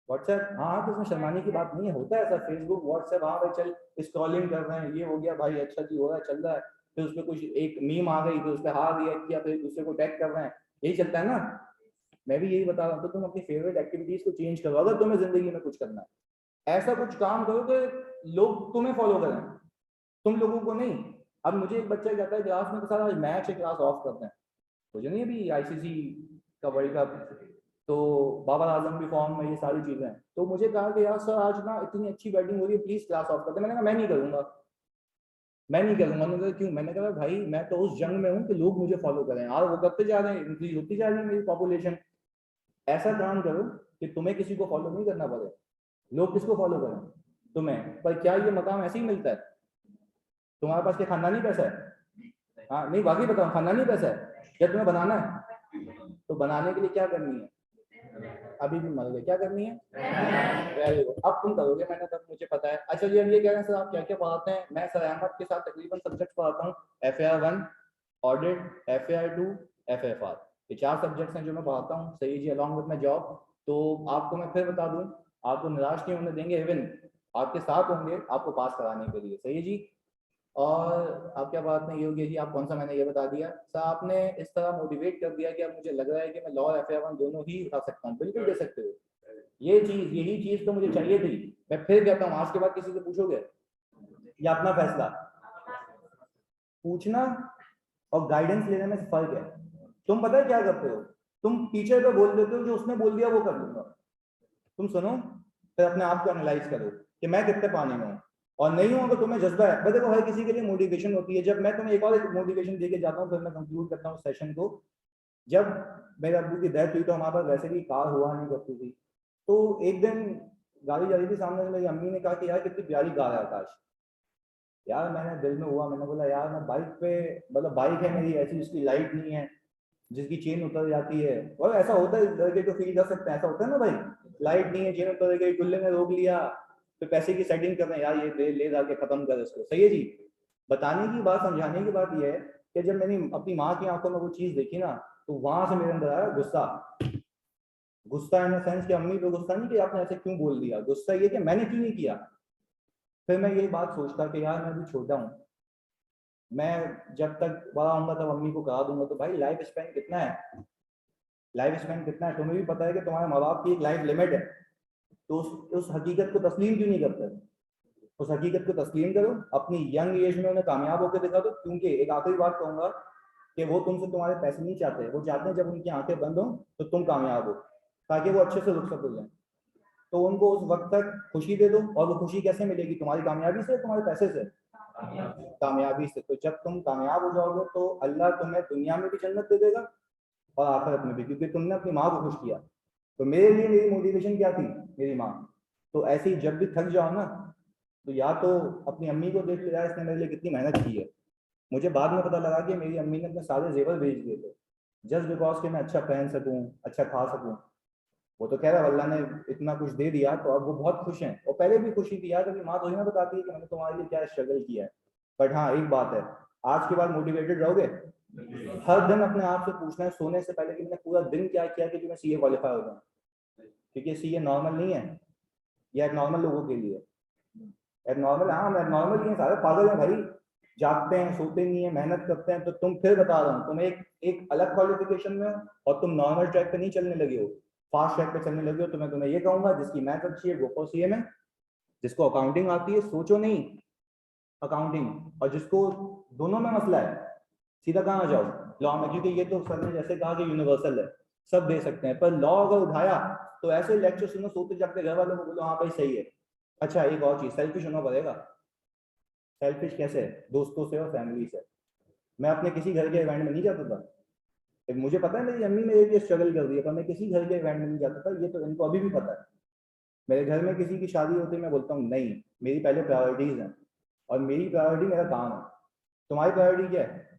WhatsApp. हाँ तो इसमें शर्माने की बात नहीं है, होता है ऐसा। फेसबुक, व्हाट्सएप, हाँ भाई चल स्क्रॉलिंग कर रहे हैं, ये हो गया भाई, अच्छा जी हो रहा है, चल रहा है। फिर उसमें कुछ एक मीम आ गई, फिर उस पर हाँ रिएक्ट किया, फिर दूसरे को टैग कर रहे हैं, यही चलता है ना। मैं भी यही बता रहा हूँ। तो तुम अपनी फेवरेट एक्टिविटीज को चेंज करो अगर तुम्हें जिंदगी में कुछ करना है। ऐसा कुछ काम करो कि लोग तुम्हें फॉलो करें, तुम लोगों को नहीं। अब मुझे एक बच्चा कहता है क्लास में कि सारा मैच है, क्लास ऑफ करते हैं। मुझे नहीं, अभी ICC का वर्ल्ड कप, तो बाबर आजम भी फॉर्म में, ये सारी चीजें हैं। तो मुझे कहा कि यार सर आज ना इतनी अच्छी बैटिंग हो रही है, प्लीज क्लास ऑफ करते। मैंने कहा मैं नहीं करूंगा, मैं नहीं करूंगा। उन्होंने कहा क्यों? मैंने कहा भाई मैं तो उस जंग में हूँ कि लोग मुझे फॉलो करें, और वो करते जा रहे हैं, इंक्रीज होती जा रही है मेरी पॉपुलेशन। ऐसा काम करो कि तुम्हें किसी को फॉलो नहीं करना पड़े। लोग किसको फॉलो करें? तुम्हें। पर क्या ये मकाम ऐसे ही मिलता है? तुम्हारे पास क्या खानदानी पैसा है? हाँ नहीं, बाकी बताओ, खानदानी पैसा है या तुम्हें बनाना है? तो बनाने के लिए क्या करनी है? अभी भी मर गए, क्या करनी है? वेरी गुड, अब तुम करोगे, मैंने तब मुझे पता है। अच्छा जी, हम ये कह रहे हैं सर आप क्या क्या पढ़ाते हैं? मैं सर अहमद के साथ तकरीबन सब्जेक्ट पढ़ाता हूँ। FAR1 ऑडिट, FAR2, FFR, ये 4 सब्जेक्ट्स हैं जो मैं पढ़ाता हूँ। सही जी, अलॉन्ग विद माई जॉब। तो आपको मैं फिर बता दूँ, आपको निराश नहीं होने देंगे, इवन आपके साथ होंगे आपको पास कराने के लिए। सही है जी। और आप क्या बात नहीं, ये होगी जी, आप कौन सा, मैंने ये बता दिया सर। आपने इस तरह मोटिवेट कर दिया कि अब मुझे लग रहा है कि मैं लॉ और FAR1 दोनों ही उठा सकता हूँ। बिल्कुल दे सकते हो। ये चीज, यही चीज तो मुझे चाहिए थी मैं फिर कहता हूँ, आज के बाद किसी से पूछोगे या अपना फैसला? पूछना और गाइडेंस लेने में फर्क है। तुम पता है क्या करते हो, तुम टीचर को बोल देते हो जो उसने बोल दिया वो कर लूंगा। तुम सुनो, फिर अपने आप को एनालाइज करो कि मैं कितने पानी में हूँ, और नहीं हूँ अगर तुम्हें जज्बा है। देखो हर किसी के लिए मोटिवेशन होती है। जब मैं तुम्हें एक और मोटिवेशन देके जाता हूँ, फिर मैं कंक्लूड करता हूँ सेशन को। जब मेरे अब्बू की डेथ हुई तो हमारे पास वैसे भी कार हुआ नहीं करती थी, तो एक दिन गाड़ी जा रही थी सामने से, मेरी अम्मी ने कहा कि यार कितनी प्यारी कार है आकाश। यार मैंने दिल में हुआ, मैंने बोला यार मैं बाइक पे, मतलब बाइक है मेरी ऐसी जिसकी लाइट नहीं है, जिसकी चेन उतर जाती है, और ऐसा होता है लड़के को फील कर सकते हैं, ऐसा होता है ना भाई, लाइट नहीं है, चेन उतर गई, टुल्ले ने रोक लिया, तो पैसे की सेटिंग कर रहे हैं, यार ये ले जाके खत्म कर इसको। सही है जी। बताने की बात, समझाने की बात ये है कि जब मैंने अपनी माँ की आंखों में वो चीज देखी ना, तो वहां से मेरे अंदर आया गुस्सा। गुस्सा इन द सेंस कि अम्मी पे गुस्सा नहीं कि आपने ऐसे क्यों बोल दिया, गुस्सा ये कि मैंने क्यों नहीं किया। फिर मैं ये बात सोचता कि यार मैं अभी छोटा हूँ, मैं जब तक बड़ा होऊंगा तब अम्मी को कहा दूंगा। तो भाई लाइफ स्पैन कितना है, लाइफ स्पैन कितना है, तुम्हें भी पता है कि तुम्हारे माँ बाप की एक लाइफ लिमिट है। तो उस हकीकत को तस्लीम क्यों नहीं करते? उस हकीकत को तस्लीम करो, अपनी यंग एज में उन्हें कामयाब होकर दिखा दो। क्योंकि एक आखिरी बात कहूंगा कि वो तुमसे तुम्हारे पैसे नहीं चाहते, वो चाहते हैं जब उनकी आंखें बंद हो तो तुम कामयाब हो, ताकि वो अच्छे से रुक सको जाए। तो उनको उस वक्त तक खुशी दे दो, और वो खुशी कैसे मिलेगी? तुम्हारी कामयाबी से, तुम्हारे पैसे से? कामयाबी से। तो जब तुम कामयाब हो जाओगे तो अल्लाह तुम्हें दुनिया में भी जन्नत दे देगा और आखिरत में भी, क्योंकि तुमने अपनी माँ को खुश किया। तो मेरे लिए मेरी मोटिवेशन क्या थी? मेरी माँ। तो ऐसे ही जब भी थक जाओ ना, तो या तो अपनी अम्मी को देख लिया, इसने मेरे लिए कितनी मेहनत की है। मुझे बाद में पता लगा कि मेरी अम्मी ने अपने सारे जेवर बेच दिए थे जस्ट बिकॉज कि मैं अच्छा पहन सकूं, अच्छा खा सकूं। वो तो कह रहा है अल्लाह ने इतना कुछ दे दिया, तो अब वो बहुत खुश हैं। और पहले भी खुशी थी यार, कभी माँ थोड़ी ना बताती है कि मैंने तुम्हारे लिए क्या स्ट्रगल किया है। बट हाँ एक बात है, आज के बाद मोटिवेटेड रहोगे। हर दिन अपने आप से पूछना है सोने से पहले कि मैंने पूरा दिन क्या किया कि मैं सीए क्वालिफाई हो जाऊँ, क्योंकि सीए नॉर्मल नहीं है, यह नॉर्मल लोगों के लिए। एबनॉर्मल, हाँ हम एबनॉर्मल ही हैं, सारे पागल हैं भाई, जागते हैं, सोते नहीं है, मेहनत करते हैं। तो तुम, फिर बता रहा हूँ, तुम एक अलग क्वालिफिकेशन में हो और तुम नॉर्मल ट्रैक पे नहीं चलने लगे हो, फास्ट ट्रैक पे चलने लगे हो। तो मैं तुम्हें ये कहूंगा, जिसकी मैथ अच्छी है वो को सीए में, जिसको अकाउंटिंग आती है सोचो नहीं अकाउंटिंग, और जिसको दोनों में मसला है सीधा कहाँ जाओ, लॉ में। क्योंकि ये तो सर ने जैसे कहा कि यूनिवर्सल है, सब दे सकते हैं, पर लॉ अगर उठाया तो ऐसे लेक्चर सुनो, सोते जागते घर वालों को बोलो हाँ भाई सही है। अच्छा एक और चीज, सेल्फिश होना पड़ेगा। सेल्फिश कैसे? दोस्तों से और फैमिली से। मैं अपने किसी घर के इवेंट में नहीं जाता था, मुझे पता है मेरी अम्मी मेरे लिए स्ट्रगल कर रही है, पर मैं किसी घर के इवेंट में नहीं जाता था, ये तो इनको अभी भी पता है। मेरे घर में किसी की शादी होती है, मैं बोलता हूँ नहीं, मेरी पहले प्रायोरिटीज हैं, और मेरी प्रायोरिटी मेरा काम है। तुम्हारी प्रायोरिटी क्या है?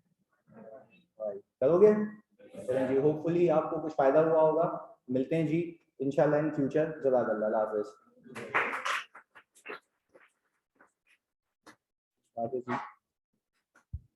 करोगे जी। होपफुली आपको कुछ फायदा हुआ होगा। मिलते हैं जी इंशाल्लाह इन फ्यूचर। जज़ाकल्लाह, हाफिज़।